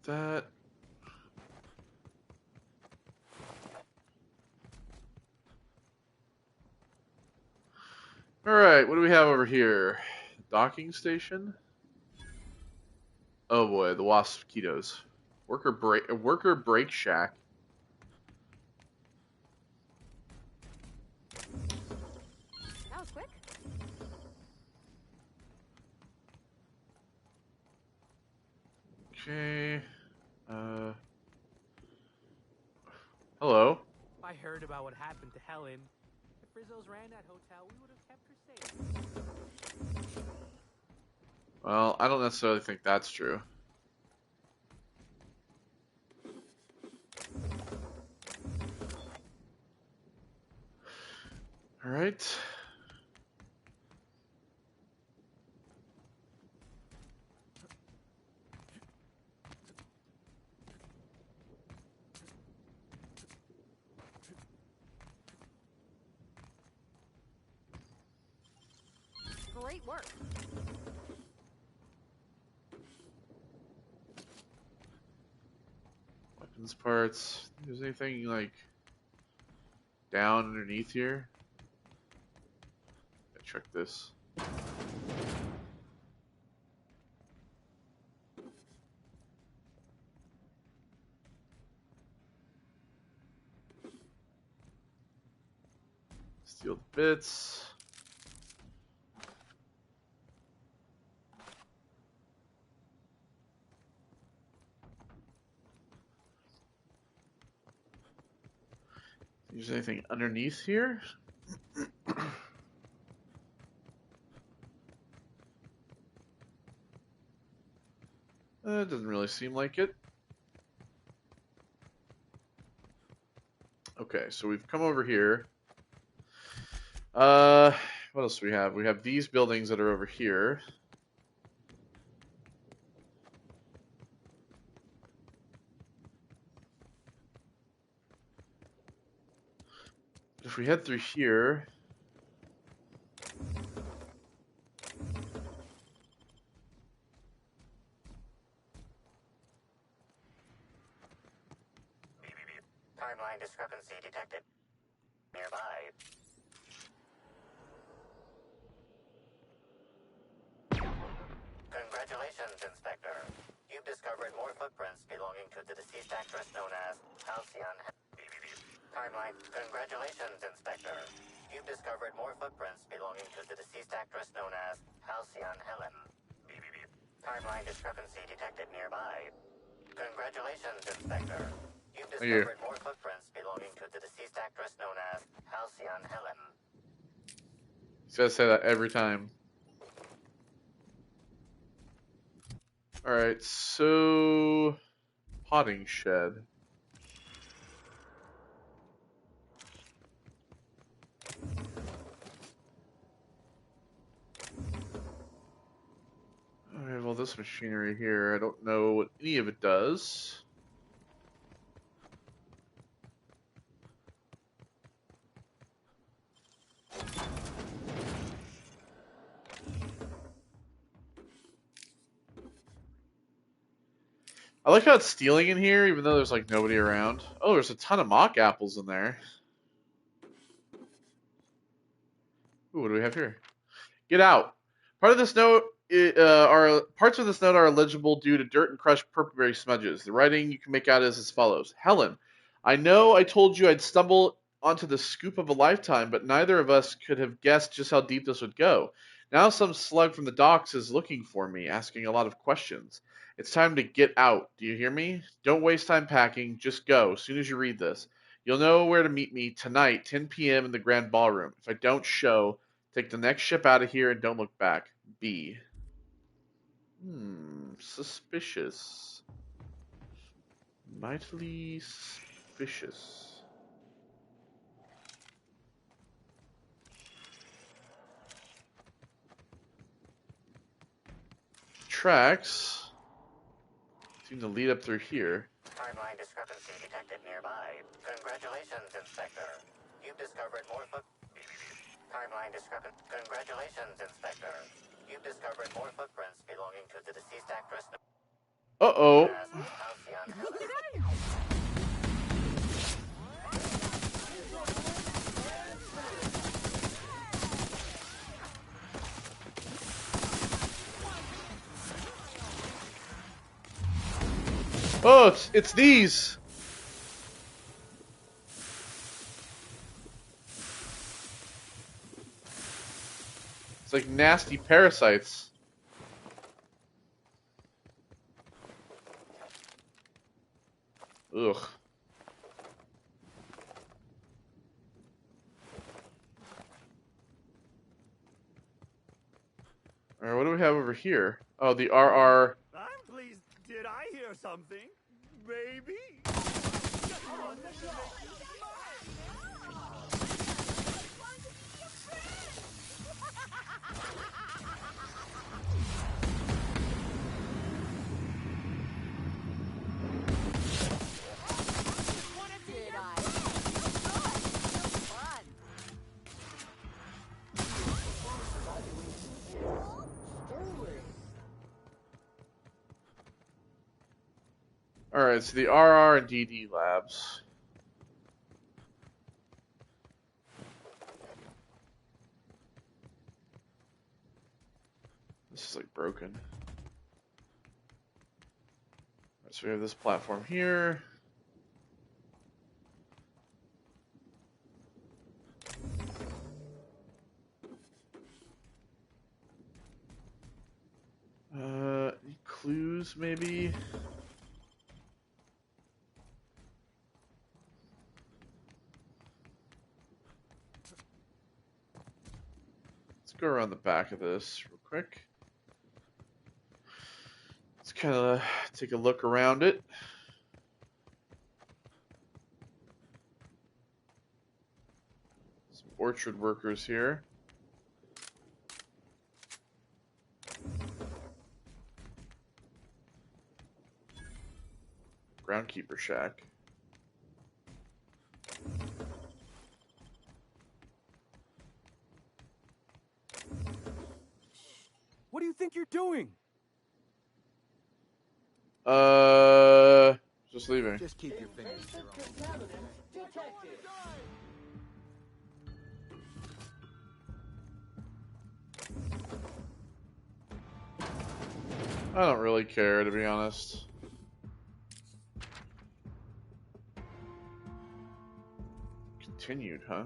That. All right, what do we have over here? Docking station. Oh boy, the Waspitos. Worker break shack. That was quick. Okay. Hello. I heard about what happened to Helen. If Rizzo's ran that hotel, we would have kept her safe. Well, I don't necessarily think that's true. All right. Great work. Weapons parts. Is anything like down underneath here? Check this. Steal the bits. Is there anything underneath here? It doesn't really seem like it. Okay, so we've come over here. What else do we have? We have these buildings that are over here. If we head through here, Timeline discrepancy detected. Nearby. Congratulations, Inspector. You've discovered more footprints belonging to the deceased actress known as Halcyon. Timeline. Congratulations, Inspector. You've discovered more footprints belonging to the deceased actress known as Halcyon Helen. Timeline discrepancy detected nearby. Congratulations, Inspector. You've discovered more footprints belonging to the deceased actress known as Halcyon Helen. he's gotta say that every time. Alright, so potting shed. Alright, well this machinery here, I don't know what any of it does. I like how it's stealing in here, even though there's like nobody around. Oh, there's a ton of mock apples in there. Ooh, what do we have here? Get out. Part of this note parts of this note are illegible due to dirt and crushed purpleberry smudges. The writing you can make out is as follows: Helen, I know I told you I'd stumble onto the scoop of a lifetime, but neither of us could have guessed just how deep this would go. Now some slug from the docks is looking for me, asking a lot of questions. It's time to get out. Do you hear me? Don't waste time packing. Just go. As soon as you read this, you'll know where to meet me tonight, 10 p.m. in the Grand Ballroom. If I don't show, take the next ship out of here and don't look back. B. Suspicious. Mightily suspicious. tracks seem to lead up through here. Timeline discrepancy detected nearby. Congratulations, Inspector. You've discovered more Timeline discrepancy. Congratulations, Inspector. You've discovered more footprints belonging to the deceased actress. Uh-oh. Halcyon Heller. Oh, it's these. It's like nasty parasites. Ugh. Alright, what do we have over here? Oh, the RR. I'm pleased. Did I hear something? Baby? Alright, so the RR and DD labs. This is like broken. Right, so we have this platform here. Any clues maybe? Let's go around the back of this real quick. Let's kind of take a look around it. Some orchard workers here. Groundkeeper shack. What do you think you're doing? Just leaving. Just keep your fingers to your own. I don't really care, to be honest. Continued, huh?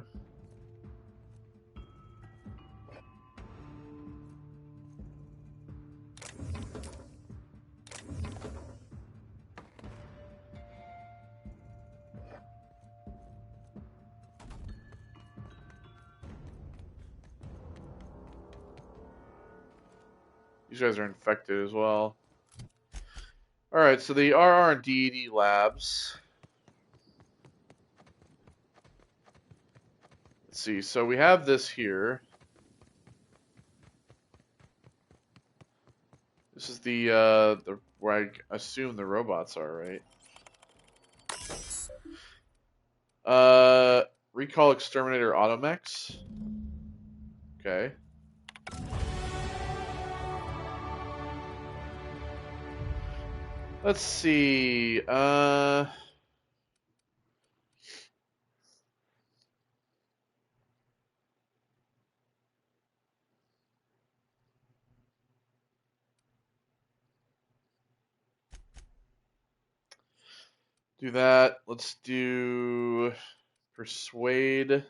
These guys are infected as well. Alright, so the RR and DD labs. Let's see, so we have this here. This is the where I assume the robots are, right? Recall Exterminator Automex. Okay. Let's see. Do that. Let's do Persuade.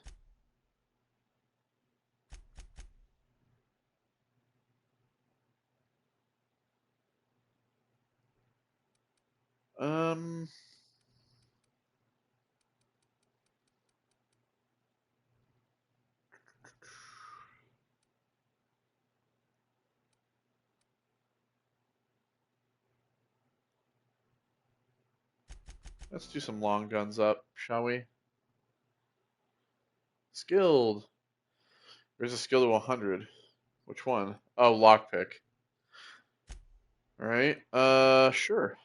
Let's do some long guns up, shall we? Skilled. There's a skill to 100. Which one? Oh, lockpick. All right. Sure.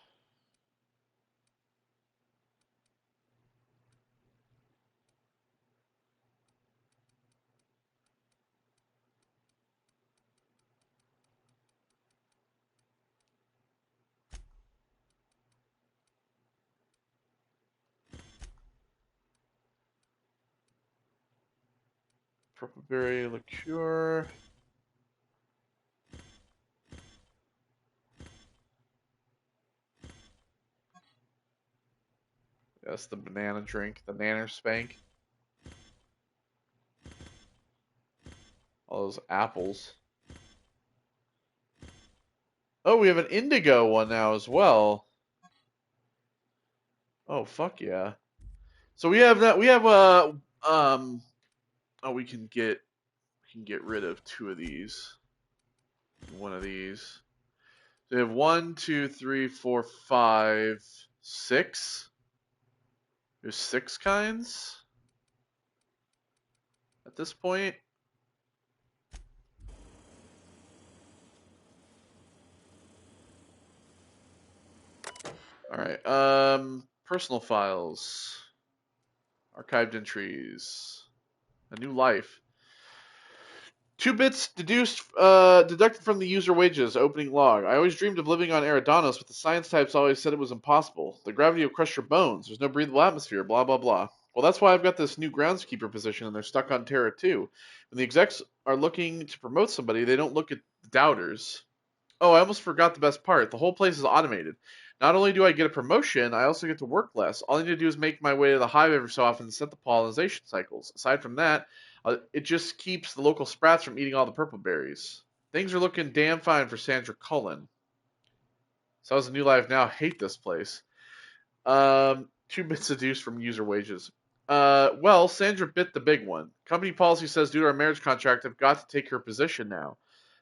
Purpleberry liqueur. That's the banana drink, the Nanner Spank. All those apples. Oh, we have an indigo one now as well. Oh, fuck yeah. So we have that. We have oh, we can get rid of 2 of these. 1 of these. So we have 1, 2, 3, 4, 5, 6. There's 6 kinds at this point. All right. Personal files, archived entries, a new life. 2 bits deducted from the user wages. Opening log. I always dreamed of living on Eridanos, but the science types always said it was impossible. The gravity will crush your bones. There's no breathable atmosphere. Blah blah blah. Well, that's why I've got this new groundskeeper position, and they're stuck on Terra too. When the execs are looking to promote somebody, they don't look at doubters. Oh, I almost forgot the best part. The whole place is automated. Not only do I get a promotion, I also get to work less. All I need to do is make my way to the hive every so often and set the pollination cycles. Aside from that, it just keeps the local sprats from eating all the purple berries. Things are looking damn fine for Sandra Cullen. So how's the new life now? Hate this place. 2 bits deduced from user wages. Well, Sandra bit the big one. Company policy says due to our marriage contract, I've got to take her position now.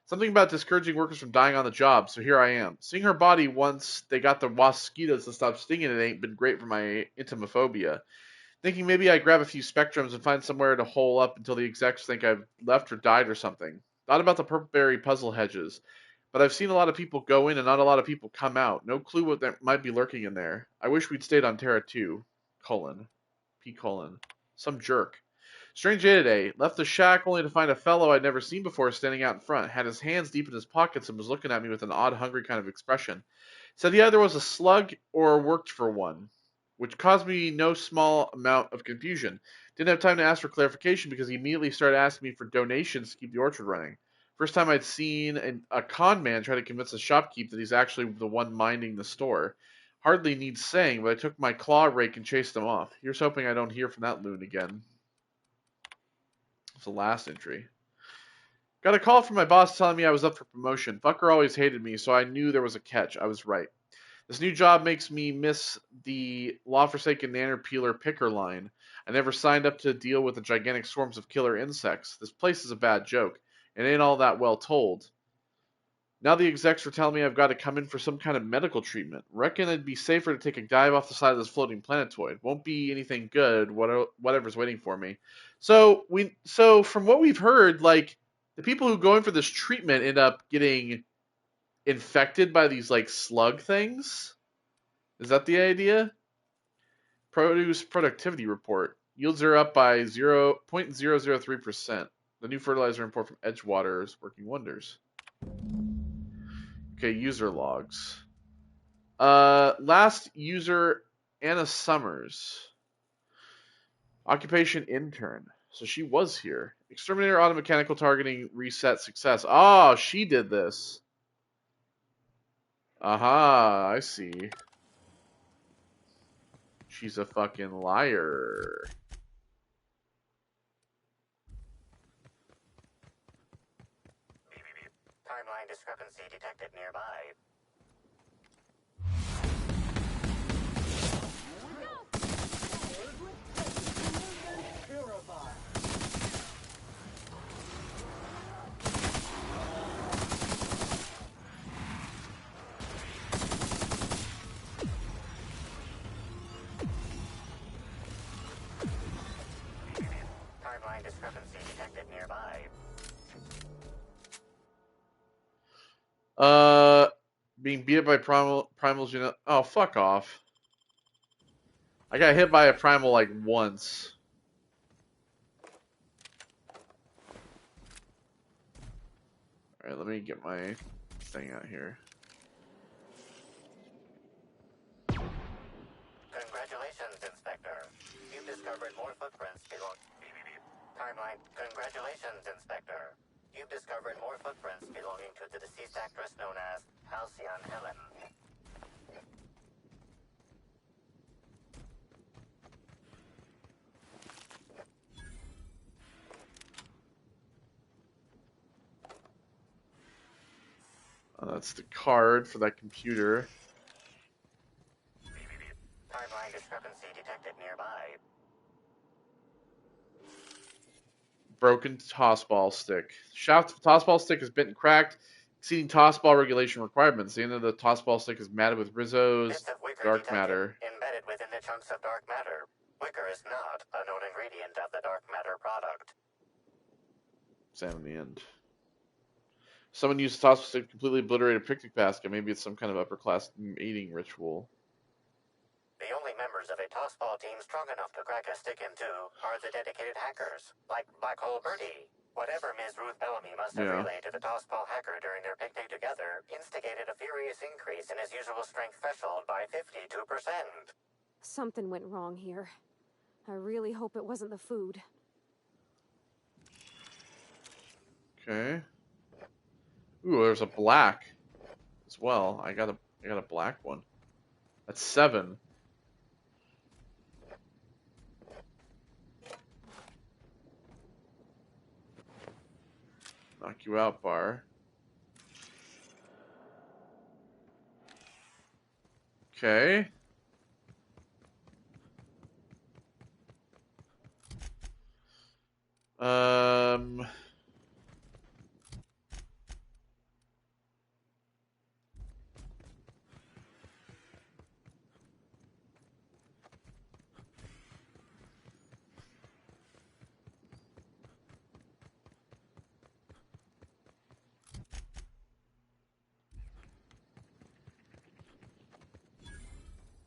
Something about discouraging workers from dying on the job, so here I am. Seeing her body once they got the mosquitoes to stop stinging it ain't been great for my intimaphobia. Thinking maybe I grab a few spectrums and find somewhere to hole up until the execs think I've left or died or something. Thought about the purpleberry puzzle hedges, but I've seen a lot of people go in and not a lot of people come out. No clue what there might be lurking in there. I wish we'd stayed on Terra 2. P. Some jerk. Strange day today. Left the shack only to find a fellow I'd never seen before standing out in front. Had his hands deep in his pockets and was looking at me with an odd, hungry kind of expression. Said he either was a slug or worked for one, which caused me no small amount of confusion. Didn't have time to ask for clarification because he immediately started asking me for donations to keep the orchard running. First time I'd seen a con man try to convince a shopkeep that he's actually the one minding the store. Hardly needs saying, but I took my claw rake and chased him off. Here's hoping I don't hear from that loon again. It's the last entry. Got a call from my boss telling me I was up for promotion. Fucker always hated me, so I knew there was a catch. I was right. This new job makes me miss the law-forsaken nanner peeler picker line. I never signed up to deal with the gigantic swarms of killer insects. This place is a bad joke. It ain't all that well told. Now the execs are telling me I've got to come in for some kind of medical treatment. Reckon it'd be safer to take a dive off the side of this floating planetoid. Won't be anything good, whatever's waiting for me. So from what we've heard, like, the people who go in for this treatment end up getting infected by these, like, slug things. Is that the idea? Produce productivity report. Yields are up by 0.003%. The new fertilizer import from Edgewater is working wonders. Okay, user logs. Last user, Anna Summers. Occupation intern. So she was here. Exterminator auto mechanical targeting reset success. Oh, she did this. Aha, I see. She's a fucking liar. Timeline discrepancy detected nearby. Timeline discrepancy detected nearby. Being beat up by primals, you know. Oh, fuck off. I got hit by a primal like once. Alright, let me get my thing out here. Congratulations, Inspector. You've discovered more footprints belong... Timeline. Congratulations, Inspector. You've discovered more footprints belonging to the deceased actress known as Halcyon Helen. Oh, that's the card for that computer. Timeline discrepancy detected nearby. Broken tossball stick. Shaft of tossball stick is bent and cracked, exceeding tossball regulation requirements. The end of the tossball stick is matted with Rizzo's Bits of wicker dark detected, matter. embedded within the chunks of dark matter. Wicker is not a known ingredient of the dark matter product. Examine the end. Someone used a tossball stick to completely obliterate a picnic basket. Maybe it's some kind of upper class mating ritual. The only members of a tossball team strong enough to crack a stick in two are the dedicated hackers, like Black Hole Birdie. Whatever Ms. Ruth Bellamy must have relayed to the tossball hacker during their picnic together instigated a furious increase in his usual strength threshold by 52%. Something went wrong here. I really hope it wasn't the food. Okay. Ooh, there's a black as well. I got a black one. That's 7. Knock you out, bar. Okay.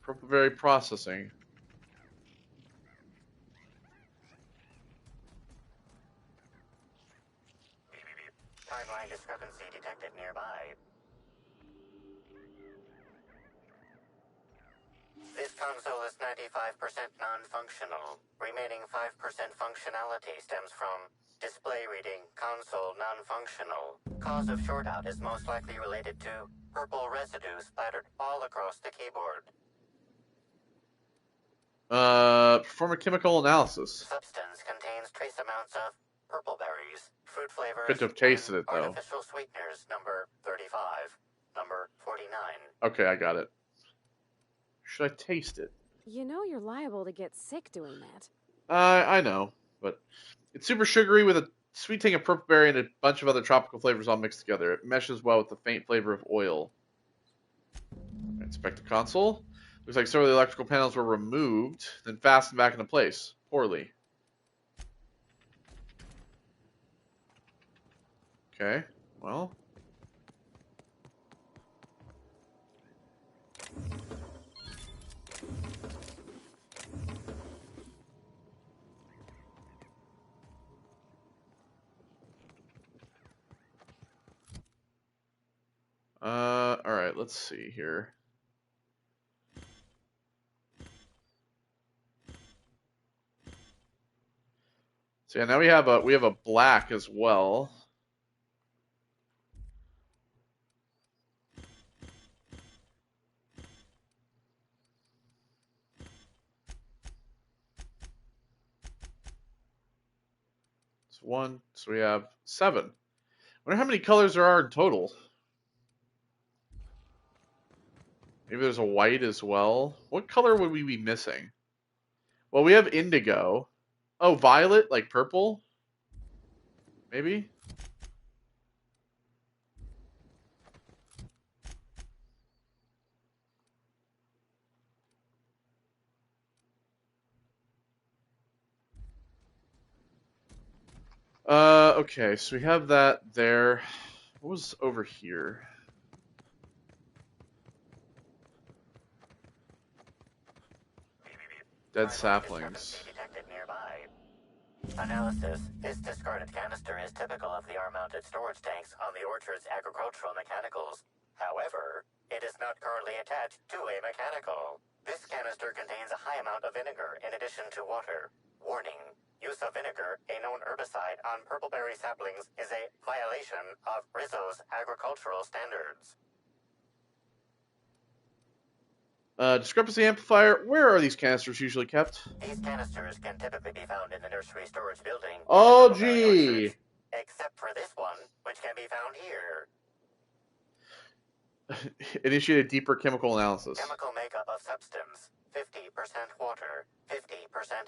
Purpleberry processing. Timeline discrepancy detected nearby. This console is 95% non-functional. Remaining 5% functionality stems from display reading console non-functional. Cause of shortout is most likely related to purple residue splattered all across the keyboard. Perform a chemical analysis. Substance contains trace amounts of purpleberries, fruit flavors, Couldn't have tasted it though. artificial sweeteners number 35, number 49. Okay, I got it. Should I taste it? You know you're liable to get sick doing that. I know, but it's super sugary with a sweet tang of purpleberry and a bunch of other tropical flavors all mixed together. It meshes well with the faint flavor of oil. Inspect the console. Looks like several of the electrical panels were removed, then fastened back into place. Poorly. Okay, well. Alright, let's see here. So yeah, now we have a black as well. It's 1, so we have 7. I wonder how many colors there are in total. Maybe there's a white as well. What color would we be missing? Well, we have indigo. Oh, violet, like purple? Maybe? Okay, so we have that there. What was over here? Dead Primal saplings. discrepancy detected nearby. Analysis. This discarded canister is typical of the R-mounted storage tanks on the orchard's agricultural mechanicals. However, it is not currently attached to a mechanical. This canister contains a high amount of vinegar in addition to water. Warning. Use of vinegar, a known herbicide, on purpleberry saplings is a violation of Rizzo's agricultural standards. Discrepancy amplifier. Where are these canisters usually kept? These canisters can typically be found in the nursery storage building. Oh, gee. Except for this one, which can be found here. Initiate a deeper chemical analysis. Chemical makeup of substance. 50% water, 50%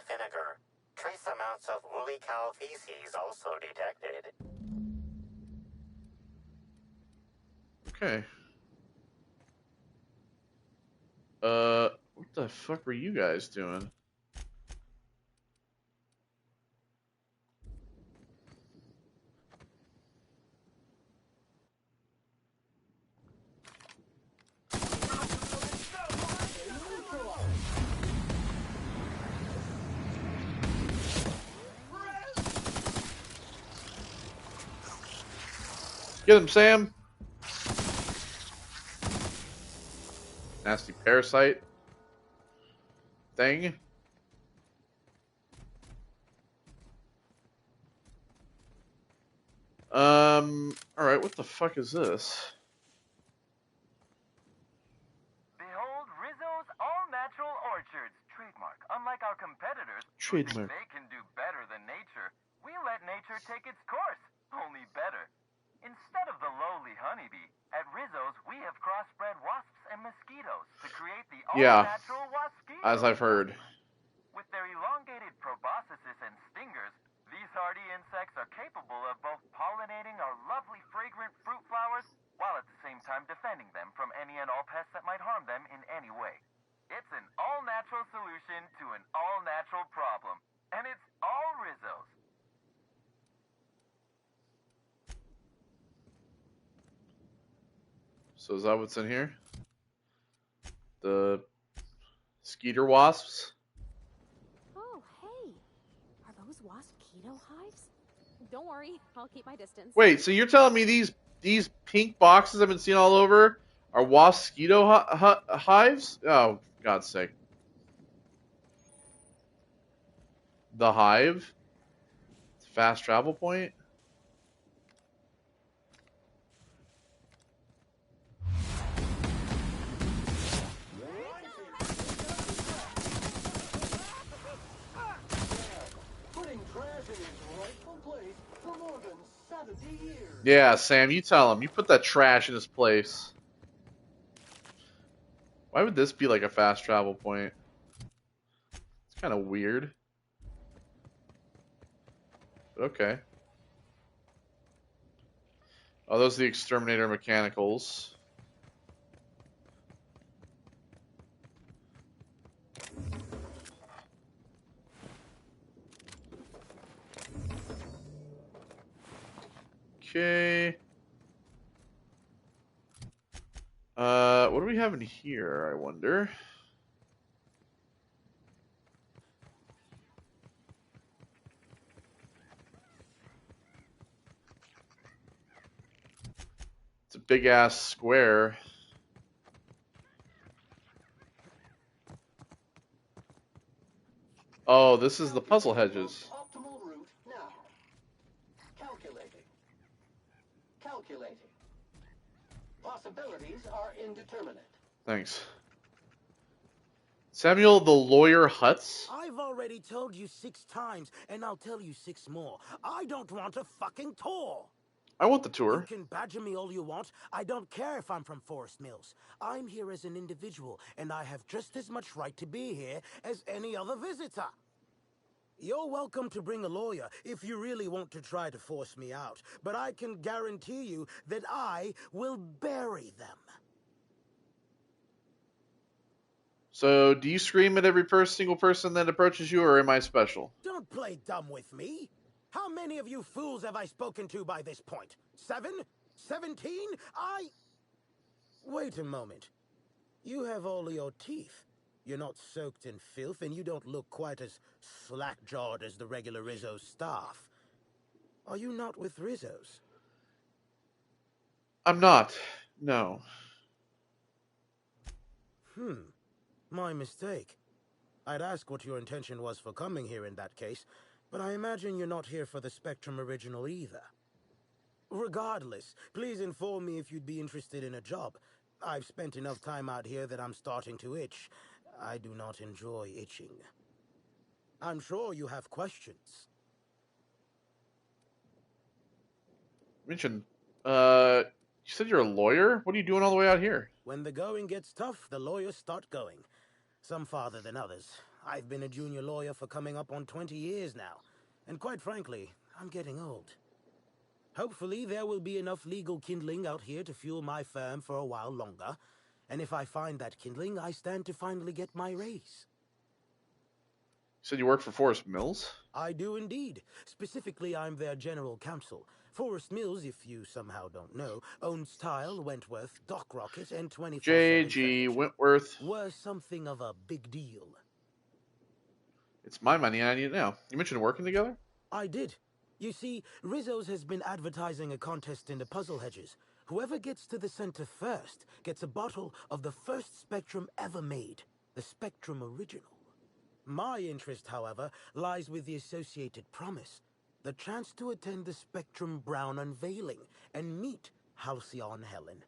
vinegar. Trace amounts of woolly cow feces also detected. Okay. What the fuck were you guys doing? Get him, Sam! Nasty parasite thing. Alright, what the fuck is this? Behold Rizzo's all-natural orchards. Trademark. Unlike our competitors, who think Trademark. they can do better than nature, we let nature take its course, only better. Instead of the lowly honeybee, at Rizzo's we have crossbred wasps and mosquitoes to create the Yeah, all-natural wasquito. as I've heard. With their elongated proboscises and stingers, these hardy insects are capable of both pollinating our lovely fragrant fruit flowers, while at the same time defending them from any and all pests that might harm them in any way. It's an all-natural solution to an all-natural problem, and it's all Rizzo's. So is that what's in here? The skeeter wasps? Oh, hey. Are those wasp-keto hives? Don't worry, I'll keep my distance. Wait, so you're telling me these pink boxes I've been seeing all over are wasp-mosquito hives? Oh, for God's sake. The hive? Fast travel point? Yeah, Sam, you tell him. You put that trash in his place. Why would this be like a fast travel point? It's kind of weird. But okay. Oh, those are the exterminator mechanicals. Okay. What do we have in here, I wonder? It's a big ass square. Oh, this is the puzzle hedges. Optimal route now. Calculating. Calculating. Possibilities are indeterminate. Thanks. Samuel the Lawyer Hutz? I've already told you 6 times, and I'll tell you 6 more. I don't want a fucking tour. I want the tour. You can badger me all you want. I don't care if I'm from Forest Mills. I'm here as an individual, and I have just as much right to be here as any other visitor. You're welcome to bring a lawyer if you really want to try to force me out, but I can guarantee you that I will bury them. So, do you scream at every single person that approaches you, or am I special? Don't play dumb with me. How many of you fools have I spoken to by this point? 7? 17? Wait a moment. You have all your teeth. You're not soaked in filth, and you don't look quite as slack-jawed as the regular Rizzo's staff. Are you not with Rizzo's? I'm not. No. My mistake. I'd ask what your intention was for coming here in that case, but I imagine you're not here for the Spectrum original either. Regardless, please inform me if you'd be interested in a job. I've spent enough time out here that I'm starting to itch. I do not enjoy itching. I'm sure you have questions. Mention, you said you're a lawyer? What are you doing all the way out here? When the going gets tough, the lawyers start going. Some farther than others. I've been a junior lawyer for coming up on 20 years now. And quite frankly, I'm getting old. Hopefully, there will be enough legal kindling out here to fuel my firm for a while longer. And if I find that kindling, I stand to finally get my raise. You said you work for Forest Mills? I do indeed. Specifically, I'm their general counsel. Forest Mills, if you somehow don't know, owns Tile, Wentworth, Dock Rocket, and 24/7 J.G. Furniture. Wentworth. Were something of a big deal. It's my money and I need it now. You mentioned working together? I did. You see, Rizzo's has been advertising a contest in the puzzle hedges. Whoever gets to the center first gets a bottle of the first Spectrum ever made, the Spectrum Original. My interest, however, lies with the associated promise, the chance to attend the Spectrum Brown unveiling and meet Halcyon Helen.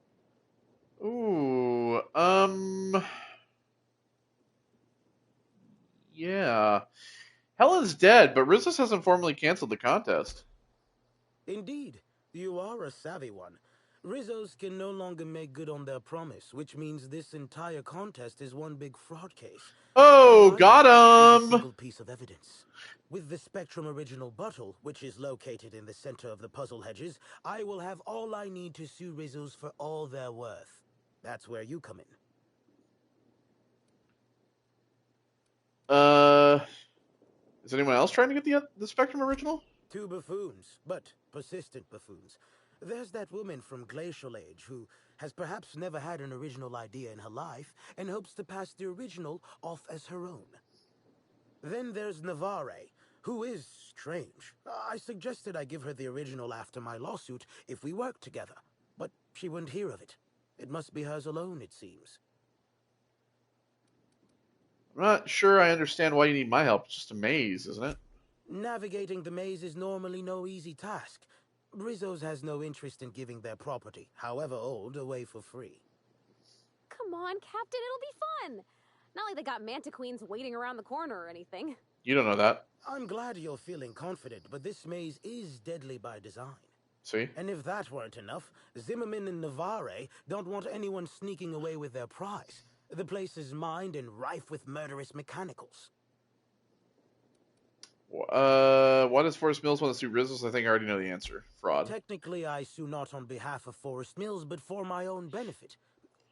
Ooh, yeah. Helen's dead, but Rizzo's hasn't formally canceled the contest. Indeed, you are a savvy one. Rizzo's can no longer make good on their promise, which means this entire contest is one big fraud case. Oh, got A him! single piece of evidence. With the Spectrum Original bottle, which is located in the center of the puzzle hedges, I will have all I need to sue Rizzo's for all they're worth. That's where you come in. Is anyone else trying to get the Spectrum Original? 2 buffoons, but persistent buffoons. There's that woman from Glacial Age who has perhaps never had an original idea in her life and hopes to pass the original off as her own. Then there's Navarre, who is strange. I suggested I give her the original after my lawsuit if we worked together, but she wouldn't hear of it. It must be hers alone, it seems. I'm not sure I understand why you need my help. It's just a maze, isn't it? Navigating the maze is normally no easy task. Rizzo's has no interest in giving their property, however old, away for free. Come on, Captain, it'll be fun. Not like they got Manta Queens waiting around the corner or anything. You don't know that. I'm glad you're feeling confident, but this maze is deadly by design. See? And if that weren't enough, Zimmerman and Navarre don't want anyone sneaking away with their prize. The place is mined and rife with murderous mechanicals. Why does Forest Mills want to sue Rizzo's? I think I already know the answer. Fraud. Technically, I sue not on behalf of Forest Mills, but for my own benefit.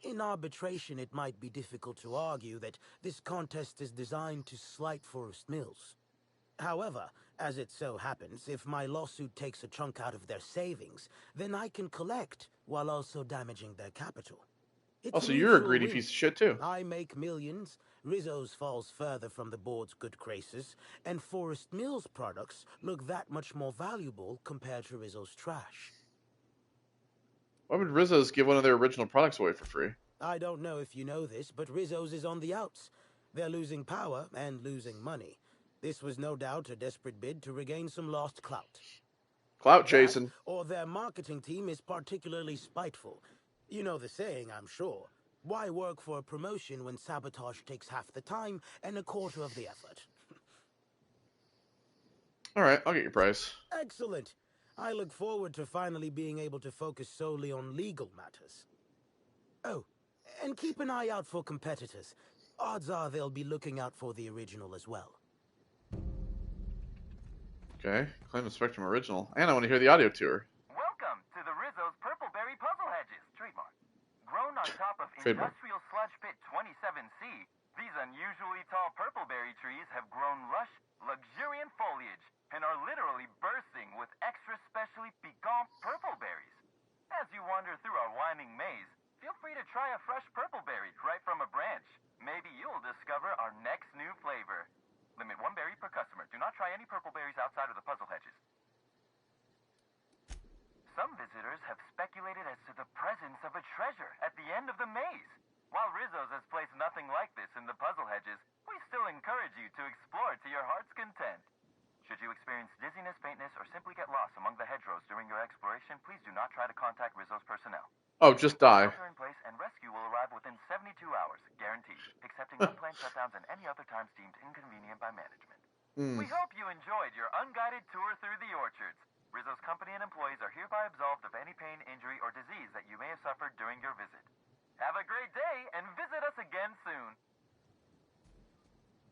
In arbitration, it might be difficult to argue that this contest is designed to slight Forest Mills. However, as it so happens, if my lawsuit takes a chunk out of their savings, then I can collect while also damaging their capital. Oh, so you're a greedy piece of shit, too. I make millions, Rizzo's falls further from the board's good graces, and Forest Mills products look that much more valuable compared to Rizzo's trash. Why would Rizzo's give one of their original products away for free? I don't know if you know this, but Rizzo's is on the outs. They're losing power and losing money. This was no doubt a desperate bid to regain some lost clout. Clout chasing. Or their marketing team is particularly spiteful. You know the saying, I'm sure. Why work for a promotion when sabotage takes half the time and a quarter of the effort? All right, I'll get your price. Excellent. I look forward to finally being able to focus solely on legal matters. Oh, and keep an eye out for competitors. Odds are they'll be looking out for the original as well. Okay, claim the Spectrum Original. And I want to hear the audio tour. Welcome to the Rizzo's Purpleberry Puzzle Hedges, trademark. Grown on top of Trademark. Industrial Sludge Pit 27C, these unusually tall purpleberry trees have grown lush, luxuriant foliage and are literally bursting with extra specially piquant purpleberries. As you wander through our winding maze, feel free to try a fresh purpleberry right from a branch. Maybe you'll discover explorers have speculated as to the presence of a treasure at the end of the maze. While Rizzo's has placed nothing like this in the puzzle hedges, we still encourage you to explore to your heart's content. Should you experience dizziness, faintness, or simply get lost among the hedgerows during your exploration, please do not try to contact Rizzo's personnel. Oh, just die. Shelter in place and rescue will arrive within 72 hours, guaranteed, excepting unplanned shutdowns and any other times deemed inconvenient by management. We hope you enjoyed your unguided tour through the orchards. Rizzo's company and employees are hereby absolved of any pain, injury, or disease that you may have suffered during your visit. Have a great day and visit us again soon.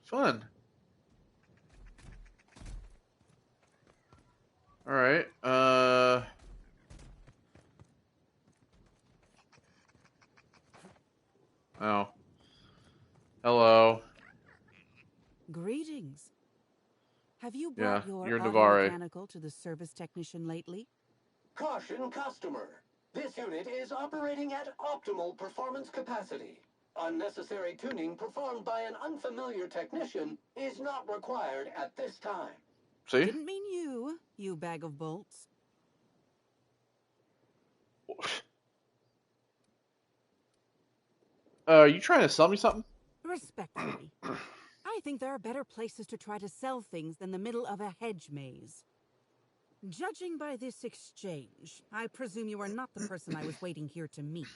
Fun. All right. Oh. Hello. Greetings. Have you brought your you're auto Navarre. mechanical to the service technician lately? Caution customer. This unit is operating at optimal performance capacity. Unnecessary tuning performed by an unfamiliar technician is not required at this time. See? Didn't mean you bag of bolts. Are you trying to sell me something? Respectfully, I think there are better places to try to sell things than the middle of a hedge maze. Judging by this exchange, I presume you are not the person I was waiting here to meet.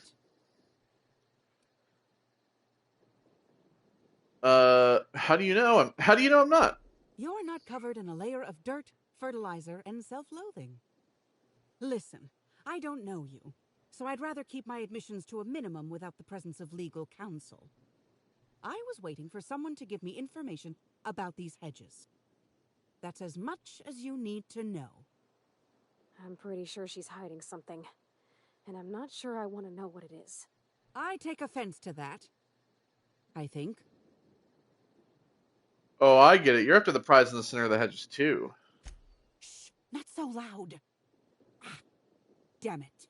How do you know I'm not? You're not covered in a layer of dirt, fertilizer, and self-loathing. Listen, I don't know you, so I'd rather keep my admissions to a minimum without the presence of legal counsel. I was waiting for someone to give me information about these hedges. That's as much as you need to know. I'm pretty sure she's hiding something, and I'm not sure I want to know what it is. I take offense to that. I think. Oh, I get it. You're after the prize in the center of the hedges too. Shh, not so loud. Ah, damn it.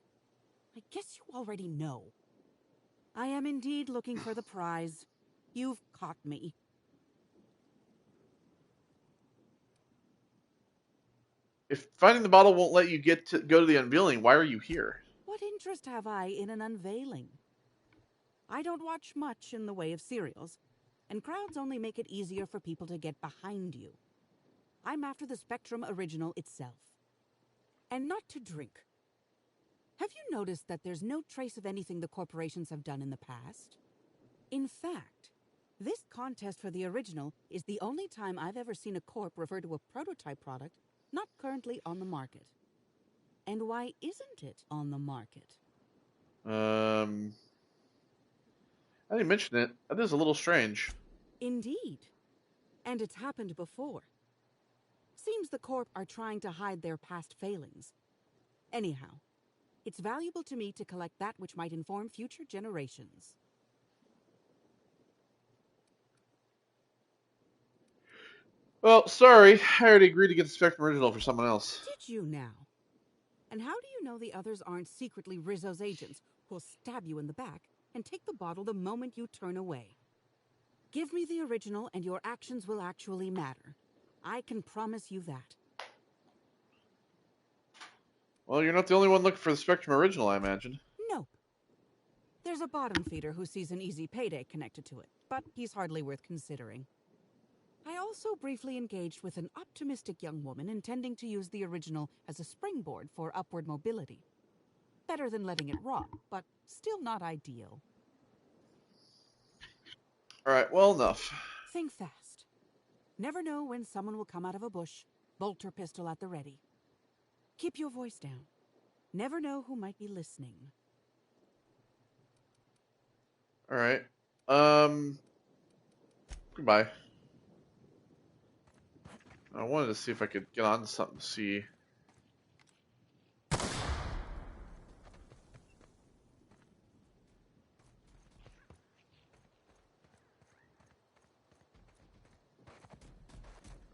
I guess you already know. I am indeed looking for the prize. You've caught me. If finding the bottle won't let you go to the unveiling, why are you here? What interest have I in an unveiling? I don't watch much in the way of serials, and crowds only make it easier for people to get behind you. I'm after the Spectrum original itself. And not to drink. Have you noticed that there's no trace of anything the corporations have done in the past? In fact, this contest for the original is the only time I've ever seen a corp refer to a prototype product not currently on the market. And why isn't it on the market? I didn't mention it. That is a little strange. Indeed. And it's happened before. Seems the corp are trying to hide their past failings. Anyhow, it's valuable to me to collect that which might inform future generations. Well, sorry. I already agreed to get the Spectrum original for someone else. Did you now? And how do you know the others aren't secretly Rizzo's agents who'll stab you in the back and take the bottle the moment you turn away? Give me the original and your actions will actually matter. I can promise you that. Well, you're not the only one looking for the Spectrum original, I imagine. Nope. There's a bottom feeder who sees an easy payday connected to it, but he's hardly worth considering. I also briefly engaged with an optimistic young woman intending to use the original as a springboard for upward mobility. Better than letting it rot, but still not ideal. Alright, well, enough. Think fast. Never know when someone will come out of a bush, bolt or pistol at the ready. Keep your voice down. Never know who might be listening. Alright. Goodbye. I wanted to see if I could get on to something to see.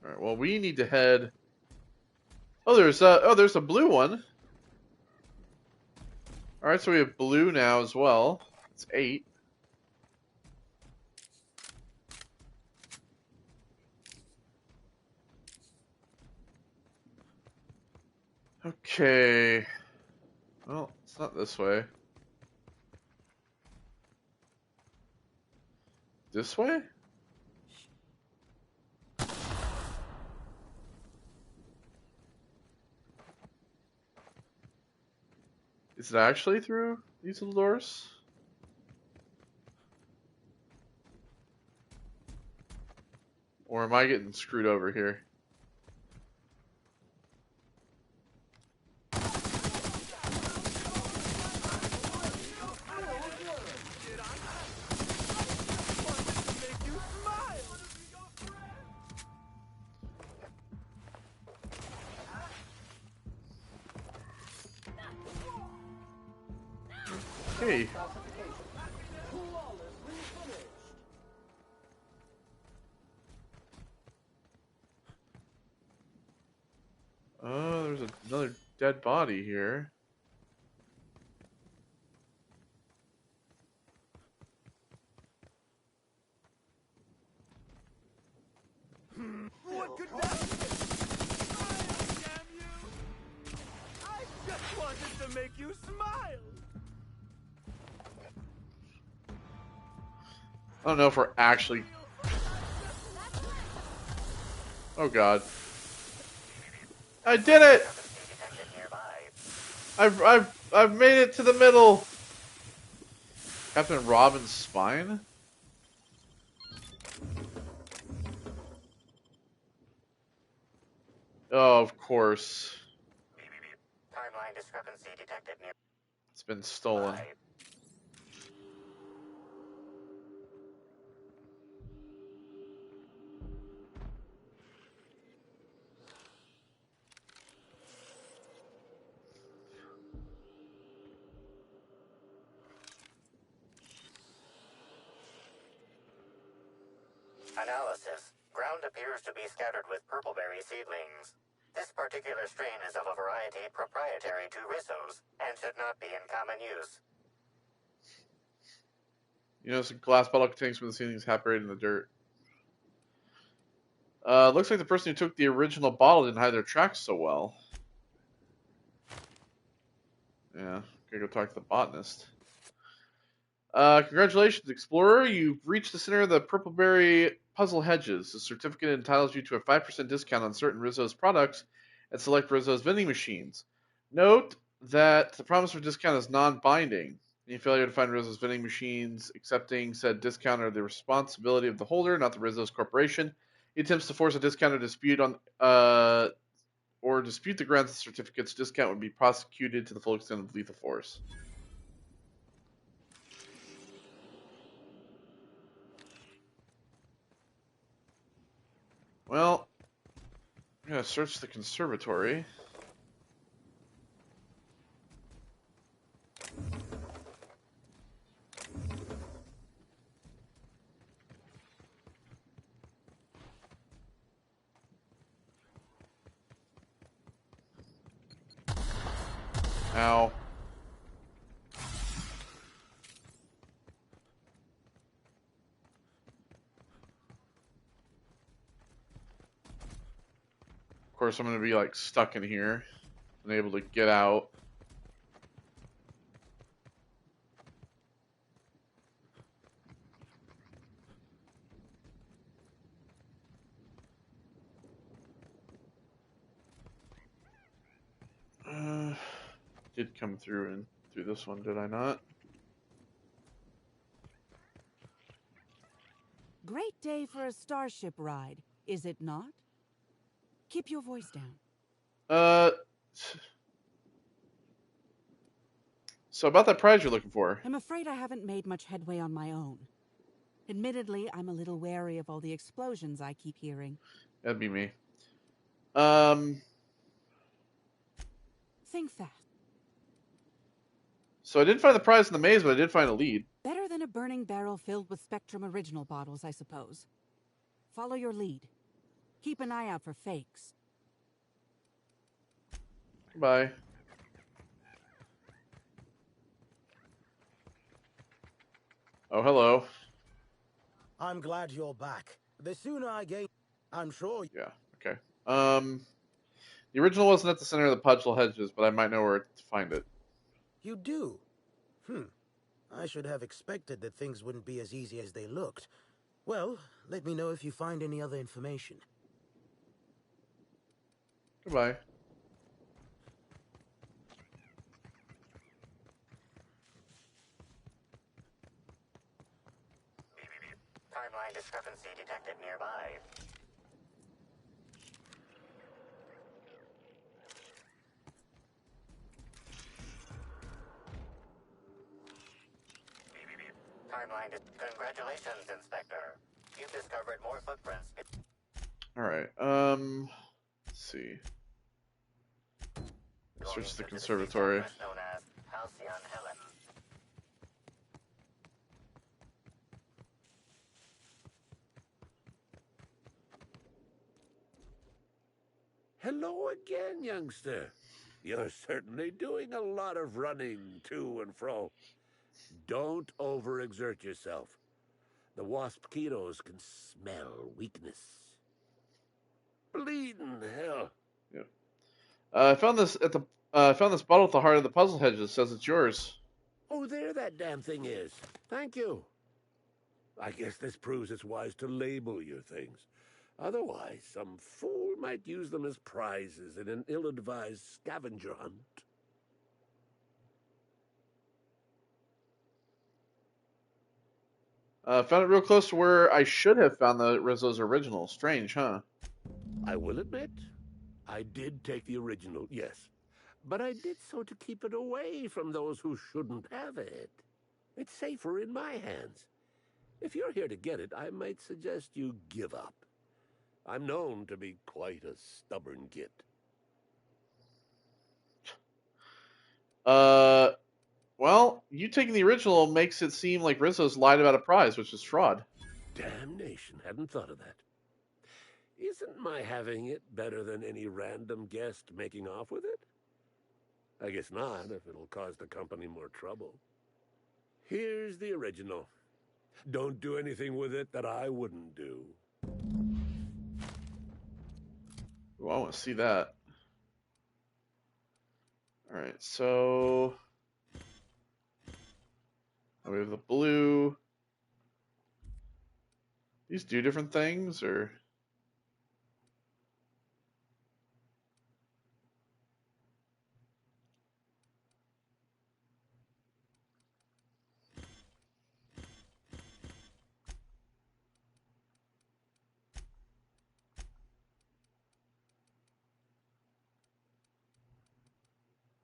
Alright, well, we need to head... Oh, there's a blue one. Alright, so we have blue now as well. It's 8. Okay. Well, it's not this way. This way? Is it actually through these little doors? Or am I getting screwed over here? Hey. Oh, there's another dead body here. What could that be? Damn you! I just wanted to make you smile! I don't know if we're actually... Oh god. I did it! I've made it to the middle! Captain Robin's spine? Oh, of course. Timeline discrepancy detected near. It's been stolen. Analysis. Ground appears to be scattered with purpleberry seedlings. This particular strain is of a variety proprietary to Rizzo's and should not be in common use. You notice a glass bottle containing some of the seedlings half buried in the dirt. Looks like the person who took the original bottle didn't hide their tracks so well. Yeah, gotta go talk to the botanist. Congratulations, explorer. You've reached the center of the Purpleberry puzzle hedges. The certificate entitles you to a 5% discount on certain Rizzo's products at select Rizzo's vending machines. Note that the promise for discount is non-binding. Any failure to find Rizzo's vending machines accepting said discount are the responsibility of the holder, not the Rizzo's corporation. He attempts to force a discount or dispute on dispute the grounds of the certificate's discount would be prosecuted to the full extent of lethal force. Well, I'm gonna search the conservatory. Ow. Of course, I'm gonna be like stuck in here, unable to get out. Did come through this one, did I not? Great day for a starship ride, is it not? Keep your voice down. So about that prize you're looking for. I'm afraid I haven't made much headway on my own. Admittedly, I'm a little wary of all the explosions I keep hearing. That'd be me. Think fast. So I didn't find the prize in the maze, but I did find a lead. Better than a burning barrel filled with Spectrum original bottles, I suppose. Follow your lead. Keep an eye out for fakes. Goodbye. Oh, hello. I'm glad you're back. The sooner I gain, I'm sure. Yeah, okay. The original wasn't at the center of the puzzle hedges, but I might know where to find it. You do? I should have expected that things wouldn't be as easy as they looked. Well, let me know if you find any other information. Goodbye. Timeline discrepancy detected nearby. Congratulations, Inspector. You've discovered more footprints. Alright, let's see. Search the conservatory. Known as Halcyon Helen. Hello again, youngster. You're certainly doing a lot of running to and fro. Don't overexert yourself. The wasp-ketos can smell weakness. Bleeding hell. Yep. I found this at the. I found this bottle at the heart of the puzzle hedge. It says it's yours. Oh, there that damn thing is. Thank you. I guess this proves it's wise to label your things. Otherwise, some fool might use them as prizes in an ill-advised scavenger hunt. Found it real close to where I should have found the Rizzo's original. Strange, huh? I will admit, I did take the original, yes. But I did so to keep it away from those who shouldn't have it. It's safer in my hands. If you're here to get it, I might suggest you give up. I'm known to be quite a stubborn git. Well, you taking the original makes it seem like Rizzo's lied about a prize, which is fraud. Damnation, hadn't thought of that. Isn't my having it better than any random guest making off with it? I guess not, if it'll cause the company more trouble. Here's the original. Don't do anything with it that I wouldn't do. Ooh, I want to see that. Alright, so... we have the blue. These do different things, or...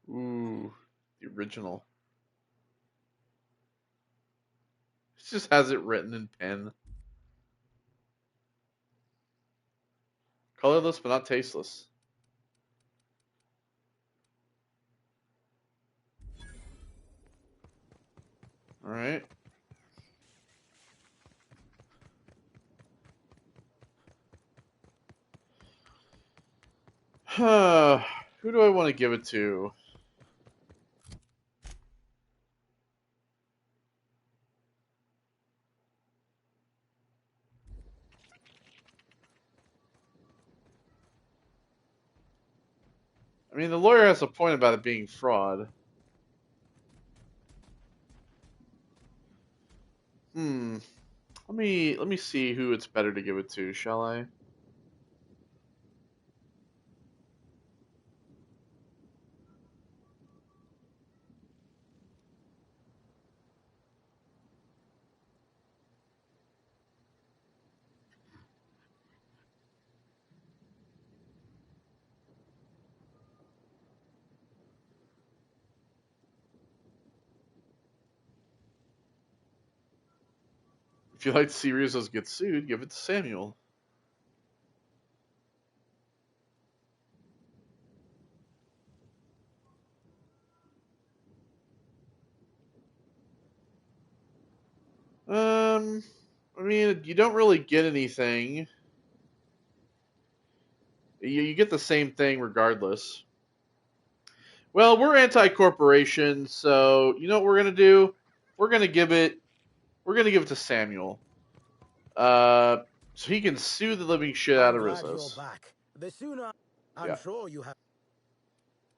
Ooh, the original. It just has it written in pen. Colorless, but not tasteless. Alright. Who do I want to give it to? I mean, the lawyer has a point about it being fraud. Let me see who it's better to give it to, shall I? If you like to see Rizzo's get sued, give it to Samuel. I mean, you don't really get anything. You get the same thing regardless. Well, we're anti-corporation, so you know what we're gonna do? We're gonna give it to Samuel. So he can sue the living shit out of Glad you're Rizzo's. back. The sooner I'm Yeah. sure you have.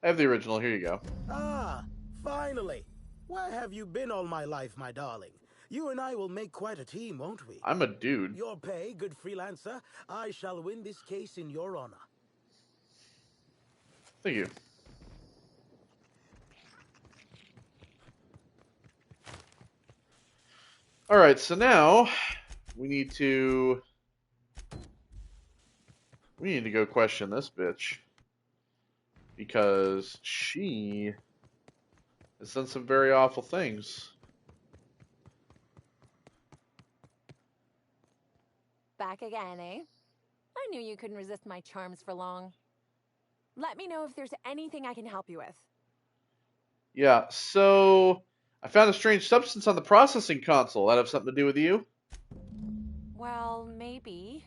I have the original. Here you go. Ah, Finally! Where have you been all my life, my darling? You and I will make quite a team, won't we? I'm a dude. Your pay, good freelancer. I shall win this case in your honor. Thank you. All right, so now we need to go question this bitch because she has done some very awful things. Back again, eh? I knew you couldn't resist my charms for long. Let me know if there's anything I can help you with. Yeah, so I found a strange substance on the processing console. That have something to do with you? Well, maybe.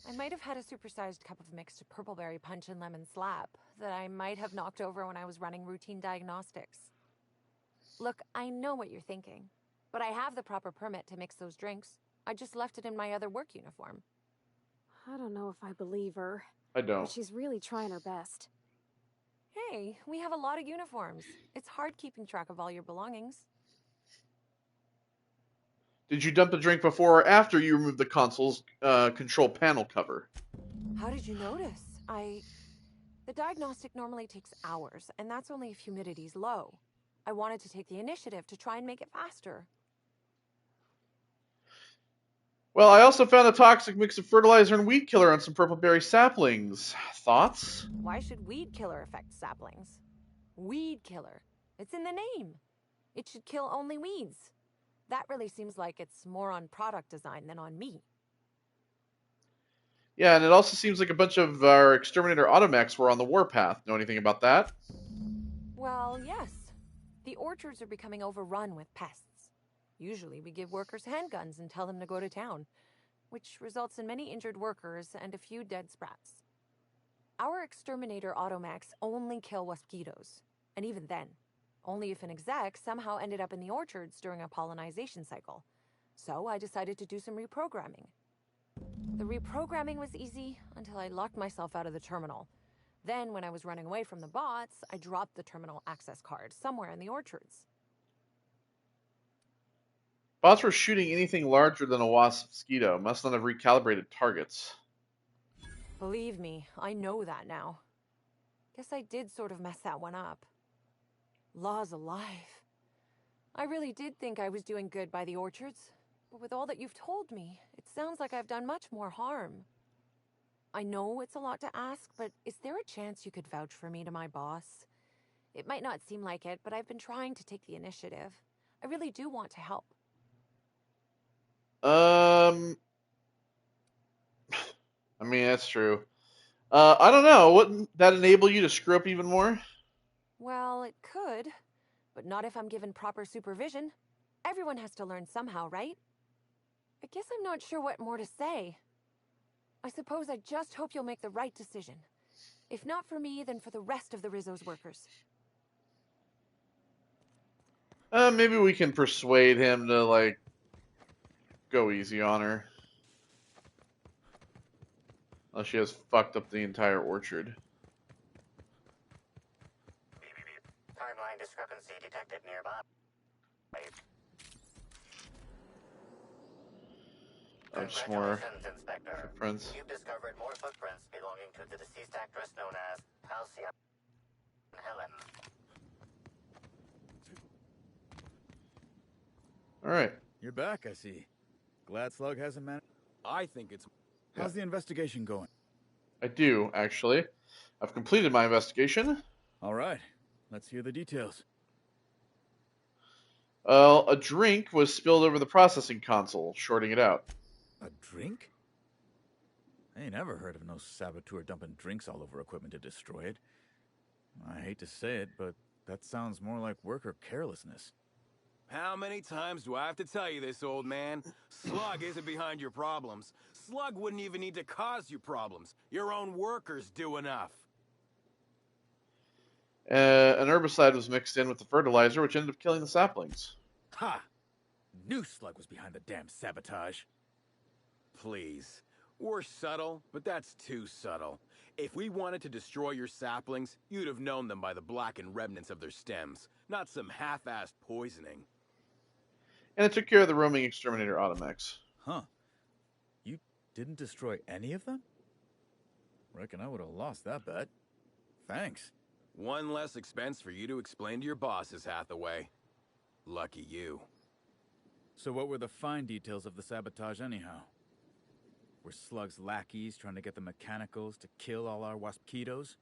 I might have had a supersized cup of mixed purpleberry punch and lemon slap that I might have knocked over when I was running routine diagnostics. Look, I know what you're thinking, but I have the proper permit to mix those drinks. I just left it in my other work uniform. I don't know if I believe her. I don't. But she's really trying her best. Hey, we have a lot of uniforms. It's hard keeping track of all your belongings. Did you dump the drink before or after you removed the console's control panel cover? How did you notice? The diagnostic normally takes hours, and that's only if humidity's low. I wanted to take the initiative to try and make it faster. Well, I also found a toxic mix of fertilizer and weed killer on some purpleberry saplings. Thoughts? Why should weed killer affect saplings? Weed killer. It's in the name. It should kill only weeds. That really seems like it's more on product design than on me. Yeah, and it also seems like a bunch of our exterminator automechs were on the warpath. Know anything about that? Well, yes. The orchards are becoming overrun with pests. Usually we give workers handguns and tell them to go to town, which results in many injured workers and a few dead sprats. Our exterminator automechs only kill mosquitoes, and even then, only if an exec somehow ended up in the orchards during a pollinization cycle. So I decided to do some reprogramming. The reprogramming was easy until I locked myself out of the terminal. Then, when I was running away from the bots, I dropped the terminal access card somewhere in the orchards. Bots were shooting anything larger than a wasp mosquito. Must not have recalibrated targets. Believe me, I know that now. Guess I did sort of mess that one up. Law's alive. I really did think I was doing good by the orchards, but with all that you've told me, it sounds like I've done much more harm. I know it's a lot to ask, but is there a chance you could vouch for me to my boss? It might not seem like it, but I've been trying to take the initiative. I really do want to help. I mean, that's true. I don't know. Wouldn't that enable you to screw up even more? Well, it could, but not if I'm given proper supervision. Everyone has to learn somehow, right? I guess I'm not sure what more to say. I suppose I just hope you'll make the right decision. If not for me, then for the rest of the Rizzo's workers. Maybe we can persuade him to, like, go easy on her. Unless she has fucked up the entire orchard. Timeline discrepancy detected nearby. Just more Congratulations, Inspector. footprints. You've discovered more footprints belonging to the deceased actress known as Halcyon Helen. Alright. You're back, I see. Glad Slug hasn't managed. I think it's... How's the investigation going? I do, actually. I've completed my investigation. All right. Let's hear the details. Well, a drink was spilled over the processing console, shorting it out. A drink? I ain't never heard of no saboteur dumping drinks all over equipment to destroy it. I hate to say it, but that sounds more like worker carelessness. How many times do I have to tell you this, old man? Slug isn't behind your problems. Slug wouldn't even need to cause you problems. Your own workers do enough. An herbicide was mixed in with the fertilizer, which ended up killing the saplings. Ha! Knew Slug was behind the damn sabotage. Please. We're subtle, but that's too subtle. If we wanted to destroy your saplings, you'd have known them by the blackened remnants of their stems, not some half-assed poisoning. And it took care of the roaming exterminator Automex. Huh. You didn't destroy any of them? Reckon I would have lost that bet. Thanks. One less expense for you to explain to your bosses, Hathaway. Lucky you. So what were the fine details of the sabotage anyhow? Were Slug's lackeys trying to get the mechanicals to kill all our waspitos?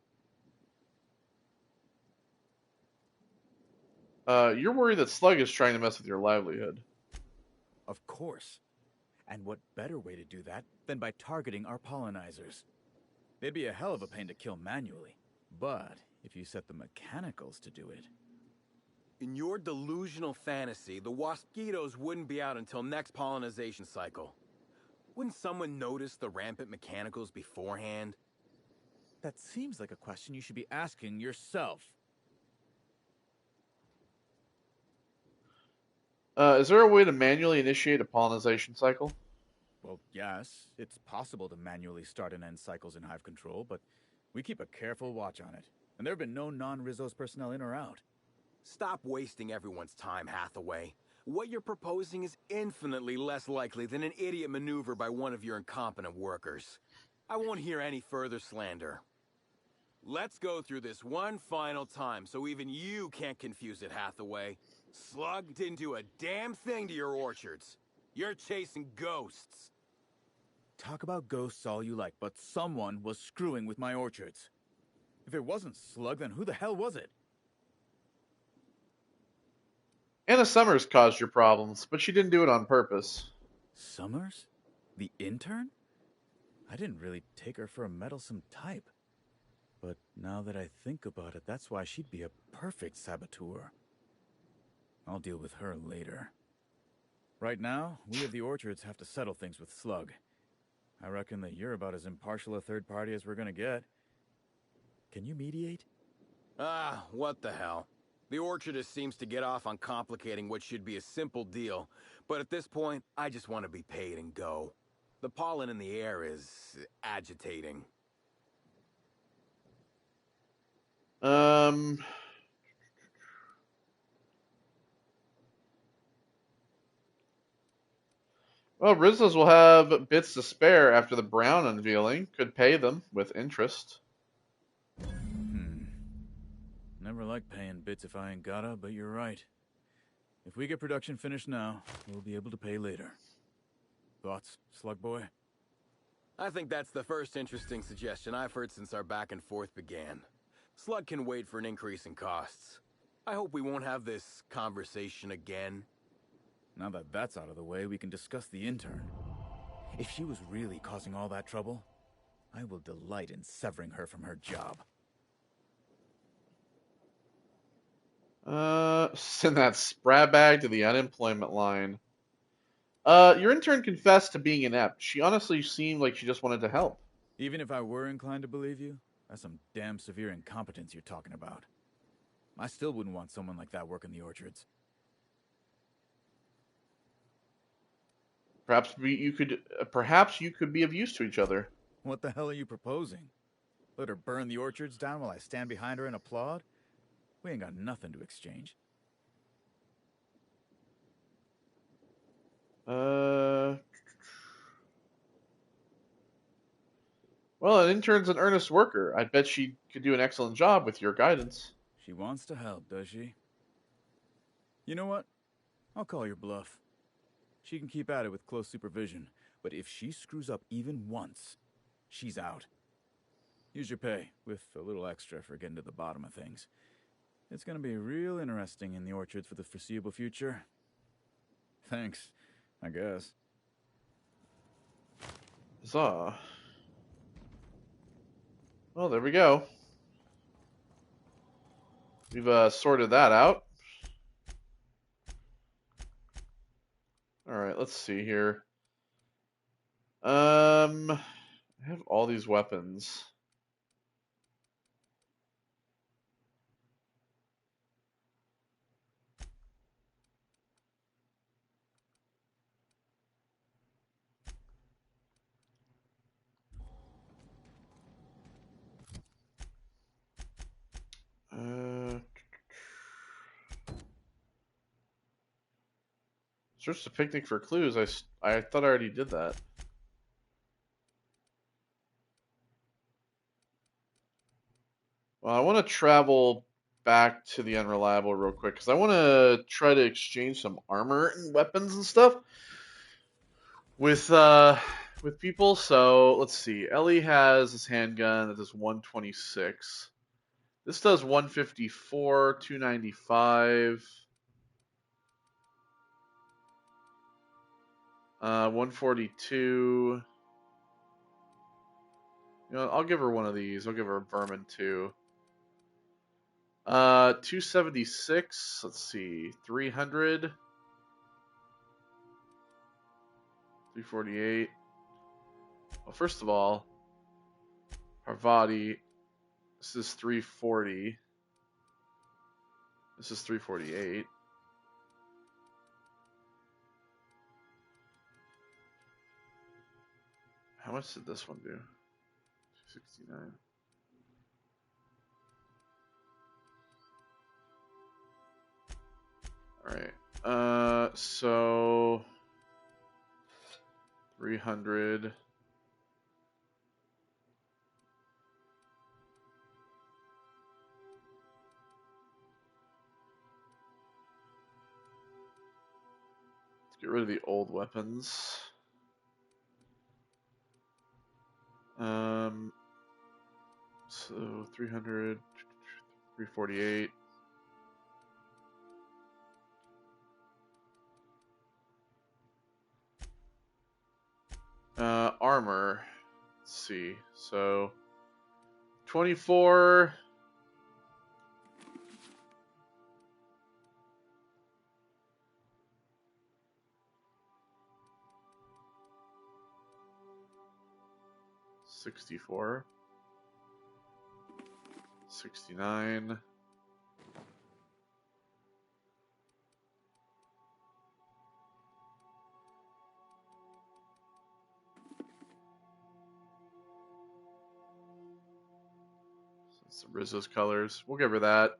You're worried that Slug is trying to mess with your livelihood. Of course. And what better way to do that than by targeting our pollinizers? They'd be a hell of a pain to kill manually. But if you set the mechanicals to do it... In your delusional fantasy, the waspitos wouldn't be out until next pollinization cycle. Wouldn't someone notice the rampant mechanicals beforehand? That seems like a question you should be asking yourself. Is there a way to manually initiate a pollinization cycle? Well, yes. It's possible to manually start and end cycles in Hive Control, but we keep a careful watch on it. And there have been no non-Rizzo's personnel in or out. Stop wasting everyone's time, Hathaway. What you're proposing is infinitely less likely than an idiot maneuver by one of your incompetent workers. I won't hear any further slander. Let's go through this one final time so even you can't confuse it, Hathaway. Slug didn't do a damn thing to your orchards. You're chasing ghosts. Talk about ghosts all you like, but someone was screwing with my orchards. If it wasn't Slug, then who the hell was it? Anna Summers caused your problems, but she didn't do it on purpose. Summers? The intern? I didn't really take her for a meddlesome type. But now that I think about it, that's why she'd be a perfect saboteur. I'll deal with her later. Right now, we of the orchards have to settle things with Slug. I reckon that you're about as impartial a third party as we're gonna get. Can you mediate? Ah, what the hell. The orchardist seems to get off on complicating what should be a simple deal, but at this point, I just want to be paid and go. The pollen in the air is agitating. Well, Rizzo's will have bits to spare after the Brown unveiling. Could pay them with interest. Never like paying bits if I ain't gotta, but you're right. If we get production finished now, we'll be able to pay later. Thoughts, Slug Boy? I think that's the first interesting suggestion I've heard since our back and forth began. Slug can wait for an increase in costs. I hope we won't have this conversation again. Now that that's out of the way, we can discuss the intern. If she was really causing all that trouble, I will delight in severing her from her job. Send that sprat bag to the unemployment line. Your intern confessed to being inept. She honestly seemed like she just wanted to help. Even if I were inclined to believe you, that's some damn severe incompetence you're talking about. I still wouldn't want someone like that working the orchards. Perhaps you could be of use to each other. What the hell are you proposing? Let her burn the orchards down while I stand behind her and applaud? We ain't got nothing to exchange. Well, an intern's an earnest worker. I bet she could do an excellent job with your guidance. She wants to help, does she? You know what? I'll call your bluff. She can keep at it with close supervision, but if she screws up even once, she's out. Here's your pay, with a little extra for getting to the bottom of things. It's gonna be real interesting in the orchards for the foreseeable future. Thanks, I guess. Huzzah. Well, there we go. We've sorted that out. Alright, let's see here. I have all these weapons. Search the picnic for clues. I thought I already did that. Well, I want to travel back to the Unreliable real quick because I want to try to exchange some armor and weapons and stuff with people. So let's see. Ellie has this handgun that does 126. This does 154, 295, 142. You know, I'll give her one of these. I'll give her a Vermin too. 276. Let's see. 300. 348. Well, first of all, Parvati. This is 340. This is 348. How much did this one do? 269. All right. So 300. Let's get rid of the old weapons. So 300, 348. Armor. Let's see. So 24. $64. 69. So it's Rizzo's colors. We'll give her that.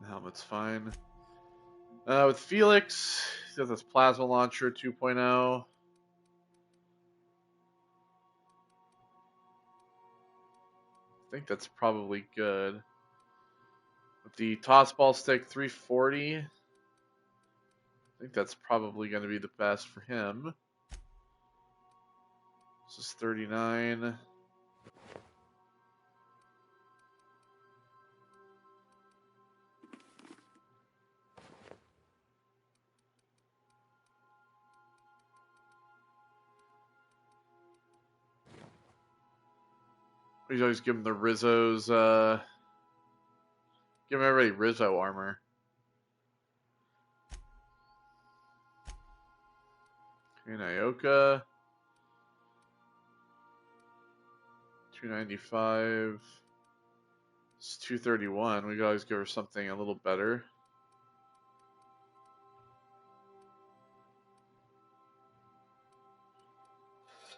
The helmet's fine. With Felix, he's got this plasma launcher 2.0. I think that's probably good. With the toss ball stick 340, I think that's probably going to be the best for him. This is 39. We always give him the Rizzo's, give him everybody Rizzo armor. Okay, Nyoka. 295. It's 231. We could always give her something a little better.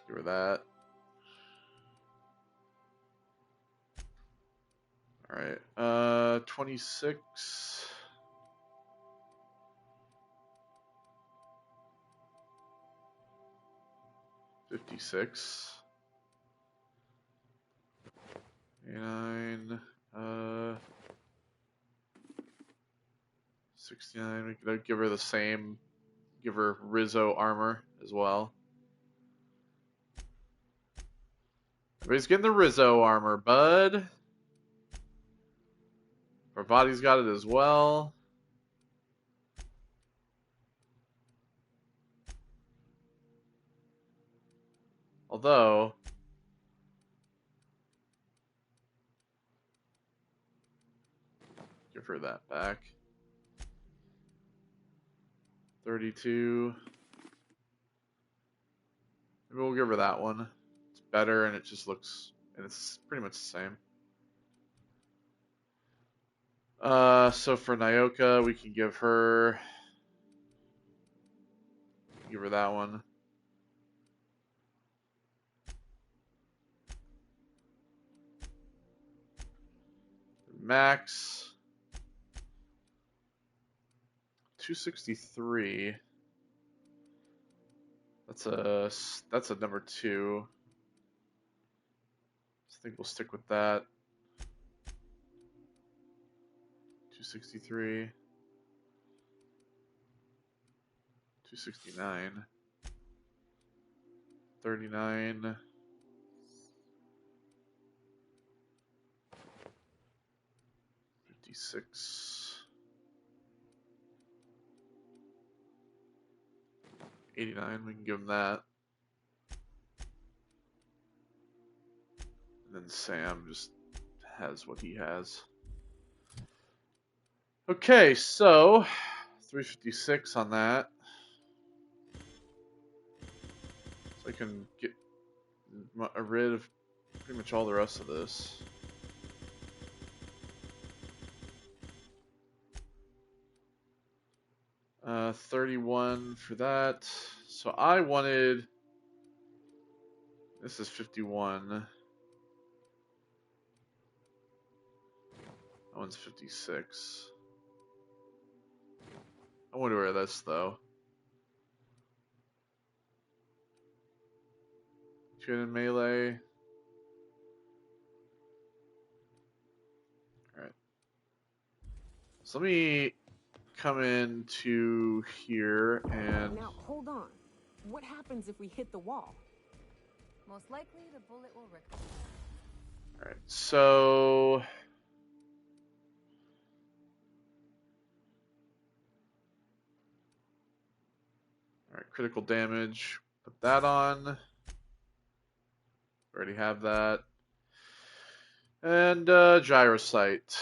Give her that. Alright, 26. 56. 89. 69. We could give her the same. Give her Rizzo armor as well. Everybody's getting the Rizzo armor, bud. Our body's got it as well. Although, give her that back. 32. Maybe we'll give her that one. It's better and it just looks, and it's pretty much the same. So for Nyoka, we can give her that one. max 263. That's a number 2. I think we'll stick with that. 263. 269. 39. 56. 89. We can give him that. And then Sam just has what he has. Okay, so 356 on that. So I can get rid of pretty much all the rest of this. Uh, 31 for that. So I wanted. This is 51. That one's 56. I want to wear this though. Two in melee. Alright. So let me come into here and. Now, hold on. What happens if we hit the wall? Most likely, the bullet will rip. Alright, so. Alright, critical damage. Put that on. Already have that. And Gyrosight.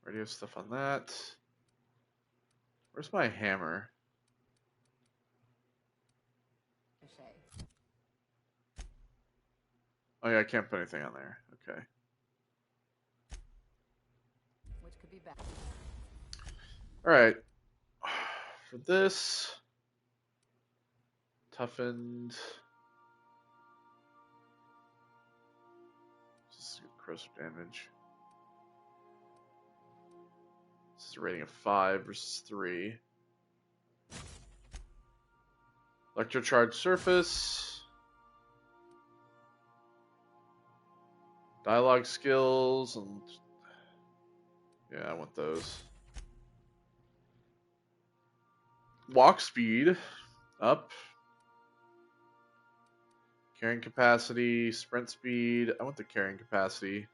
Already have stuff on that. Where's my hammer? Oh yeah, I can't put anything on there. Okay. Which could be bad. Alright. For this, toughened. Just crisp damage. This is a rating of 5 versus 3. Electrocharged surface. Dialogue skills and yeah, I want those. Walk speed up. Carrying capacity, sprint speed. I want the carrying capacity.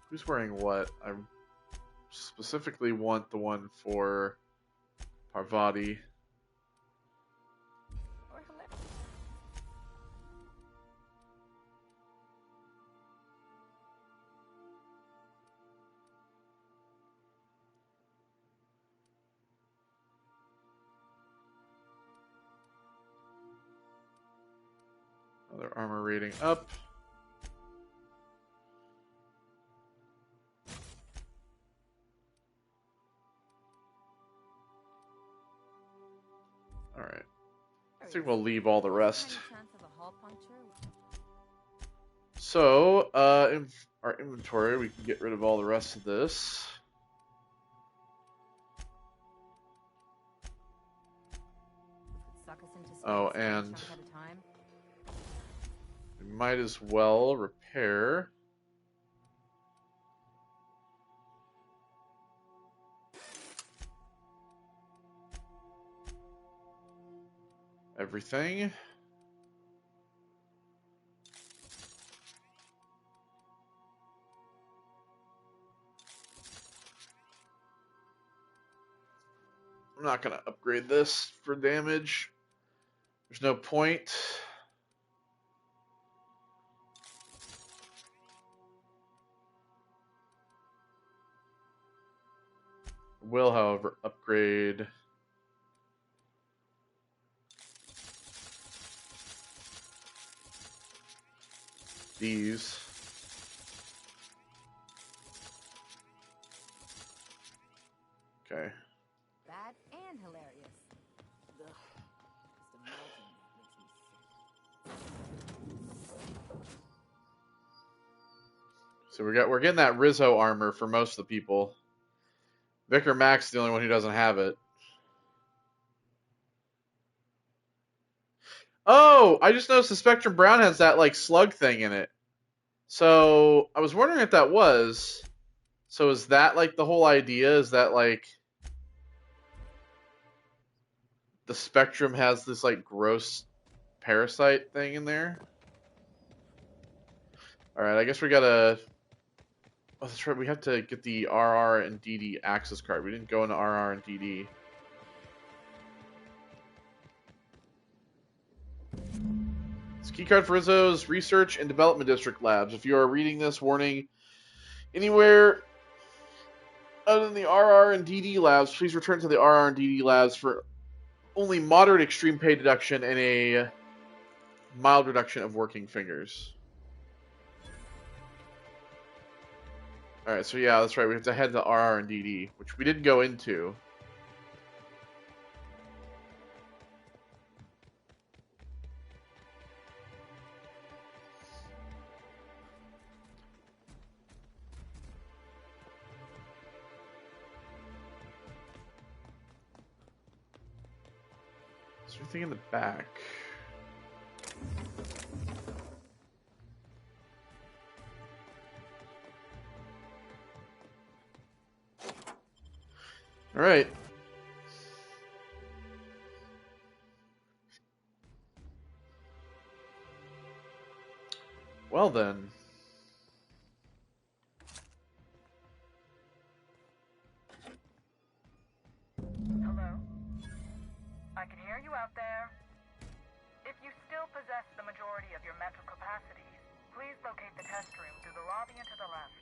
Who's wearing what? I specifically want the one for Parvati. Another armor rating up. Alright. I think we'll leave all the rest. So, in our inventory, we can get rid of all the rest of this. Oh, and we might as well repair. Everything. I'm not going to upgrade this for damage. There's no point. Will, however, upgrade these. Okay. Bad and hilarious. So we're getting that Rizzo armor for most of the people. Vicar Mac's the only one who doesn't have it. Oh, I just noticed the Spectrum Brown has that like slug thing in it. So I was wondering if that was. So is that like the whole idea? Is that like the Spectrum has this like gross parasite thing in there? All right, I guess we gotta. Oh, that's right. We have to get the RR and DD access card. We didn't go into RR and DD. It's a key card for Rizzo's Research and Development District labs. If you are reading this, warning: anywhere other than the RR and DD labs, please return to the RR and DD labs for only moderate extreme pay deduction and a mild reduction of working fingers. Alright, so yeah, that's right. We have to head to RR and DD, which we didn't go into. Is there anything in the back? Alright. Well then. Hello? I can hear you out there. If you still possess the majority of your mental capacities, please locate the test room through the lobby and to the left.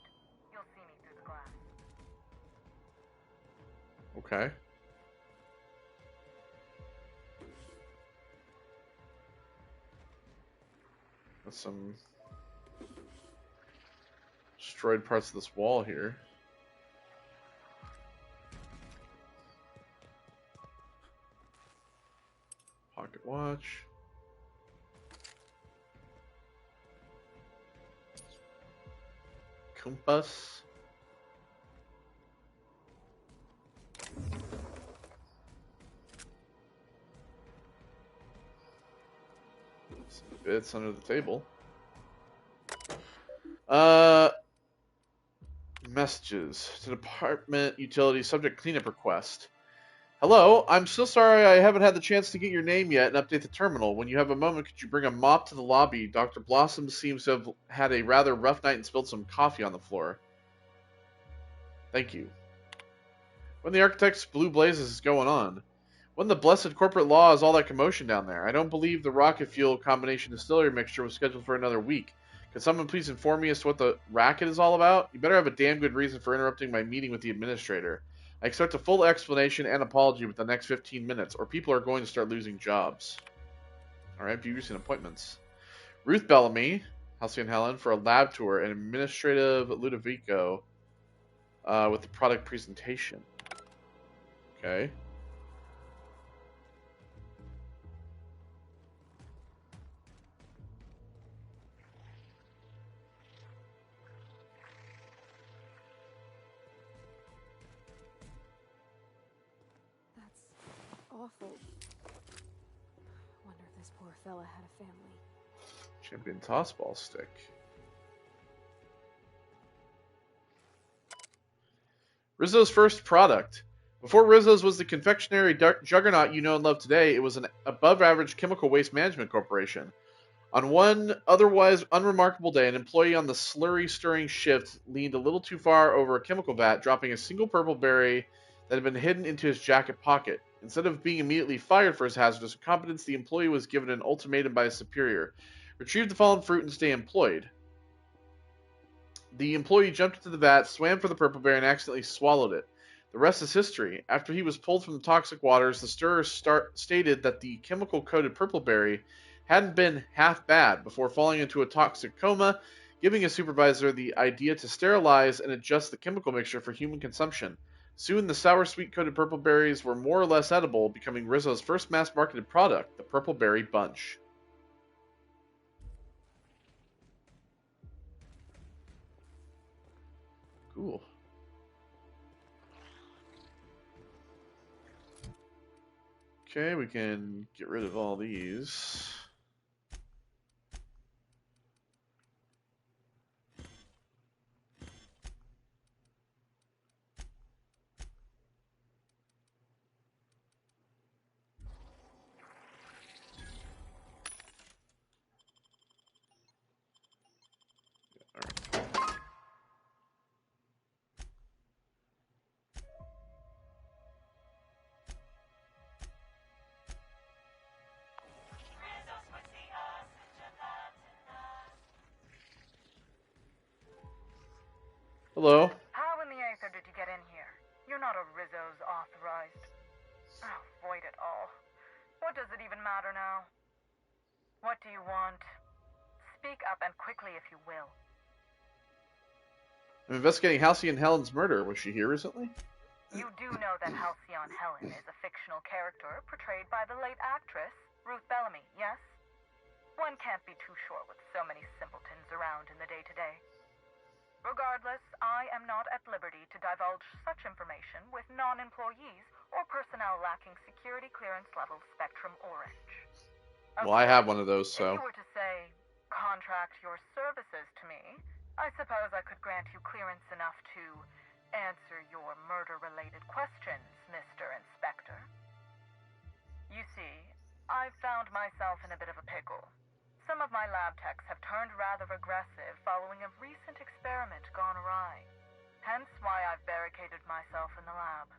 You'll see me through the glass. Okay. That's some destroyed parts of this wall here. Pocket watch. Compass. Some bits under the table. Messages to department utility subject cleanup request. Hello, I'm so sorry I haven't had the chance to get your name yet and update the terminal. When you have a moment, could you bring a mop to the lobby? Dr. Blossom seems to have had a rather rough night and spilled some coffee on the floor. Thank you. When the architect's blue blazes is going on? When the blessed corporate law is all that commotion down there? I don't believe the rocket fuel combination distillery mixture was scheduled for another week. Could someone please inform me as to what the racket is all about? You better have a damn good reason for interrupting my meeting with the administrator. I expect a full explanation and apology within the next 15 minutes, or people are going to start losing jobs. Alright, viewers and appointments. Ruth Bellamy, Halcyon Helen, for a lab tour and administrative Ludovico with the product presentation. Okay. Awful. Wonder if this poor fella had a family. Champion tossball stick. Rizzo's first product. Before Rizzo's was the confectionery juggernaut you know and love today, it was an above-average chemical waste management corporation. On one otherwise unremarkable day, an employee on the slurry-stirring shift leaned a little too far over a chemical vat, dropping a single purpleberry that had been hidden into his jacket pocket. Instead of being immediately fired for his hazardous incompetence, the employee was given an ultimatum by his superior. Retrieve the fallen fruit and stay employed. The employee jumped into the vat, swam for the purpleberry, and accidentally swallowed it. The rest is history. After he was pulled from the toxic waters, the stirrer stated that the chemical-coated Purpleberry hadn't been half bad before falling into a toxic coma, giving his supervisor the idea to sterilize and adjust the chemical mixture for human consumption. Soon, the sour sweet-coated Purpleberries were more or less edible, becoming Rizzo's first mass-marketed product, the Purpleberry Bunch. Cool. Okay, we can get rid of all these. Hello. How in the Aether did you get in here? You're not a Rizzo's authorized. Oh, void it all. What does it even matter now? What do you want? Speak up and quickly if you will. I'm investigating Halcyon Helen's murder. Was she here recently? You do know that Halcyon Helen is a fictional character portrayed by the late actress, Ruth Bellamy, yes? One can't be too sure with so many simpletons around in the day-to-day. Regardless, I am not at liberty to divulge such information with non-employees or personnel lacking security clearance level Spectrum Orange. Well, I have one of those, so. If you were to say, contract your services to me, I suppose I could grant you clearance enough to answer your murder-related questions, Mr. Inspector. You see, I've found myself in a bit of a pickle. Some of my lab techs have turned rather aggressive following a recent experiment gone awry. Hence why I've barricaded myself in the lab.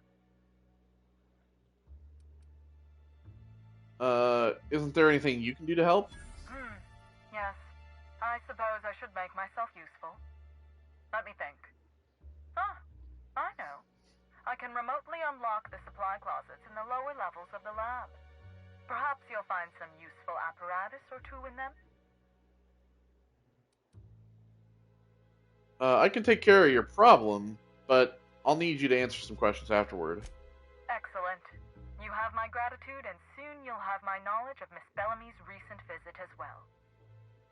Isn't there anything you can do to help? Yes. I suppose I should make myself useful. Let me think. Ah, I know. I can remotely unlock the supply closets in the lower levels of the lab. Perhaps you'll find some useful apparatus or two in them? I can take care of your problem, but I'll need you to answer some questions afterward. Excellent. You have my gratitude, and soon you'll have my knowledge of Miss Bellamy's recent visit as well.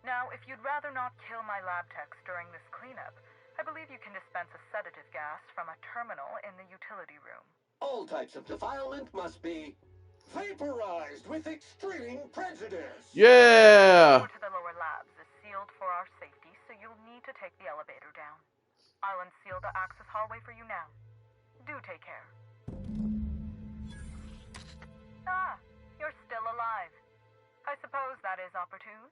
Now, if you'd rather not kill my lab techs during this cleanup, I believe you can dispense a sedative gas from a terminal in the utility room. All types of defilement must be vaporized with extreme prejudice. Yeah! The door to the lower labs is sealed for our safety, so you'll need to take the elevator down. I'll unseal the access hallway for you now. Do take care. Ah, you're still alive. I suppose that is opportune.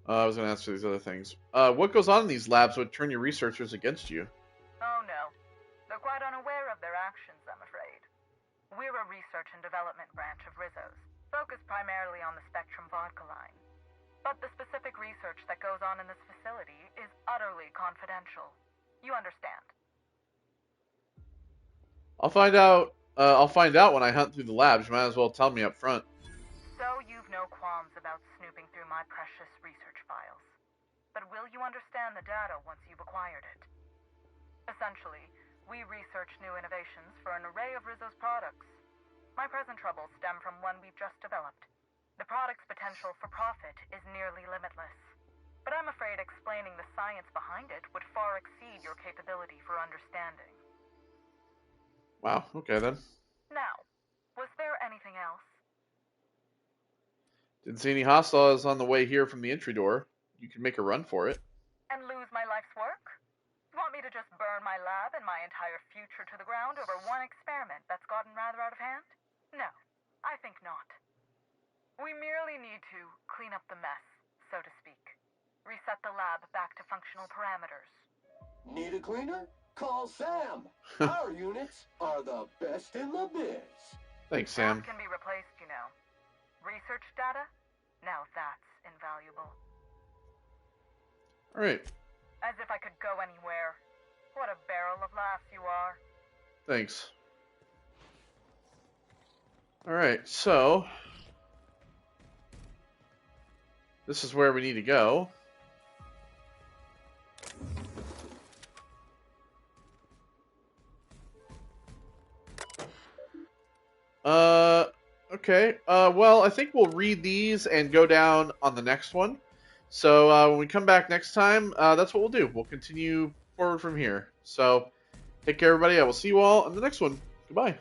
I was going to answer these other things. What goes on in these labs would turn your researchers against you? Oh no. They're quite unaware of their actions, I'm afraid. We're a research and development branch of Rizzo's, focused primarily on the Spectrum vodka line. But the specific research that goes on in this facility is utterly confidential. You understand? I'll find out. I'll find out when I hunt through the labs. You might as well tell me up front. So you've no qualms about snooping through my precious research files. But will you understand the data once you've acquired it? Essentially, we research new innovations for an array of Rizzo's products. My present troubles stem from one we've just developed. The product's potential for profit is nearly limitless. But I'm afraid explaining the science behind it would far exceed your capability for understanding. Wow, okay then. Now, was there anything else? Didn't see any hostiles on the way here from the entry door. You can make a run for it. And lose my life's work? Want me to just burn my lab and my entire future to the ground over one experiment that's gotten rather out of hand? No, I think not. We merely need to clean up the mess, so to speak. Reset the lab back to functional parameters. Need a cleaner? Call Sam. Our units are the best in the biz. Thanks, Sam. That can be replaced, you know. Research data? Now that's invaluable. Alright. As if I could go anywhere. What a barrel of laughs you are. Thanks. Alright, so this is where we need to go. Okay. Well, I think we'll read these and go down on the next one. So when we come back next time, that's what we'll do. We'll continue forward from here. So take care, everybody. I will see you all on the next one. Goodbye.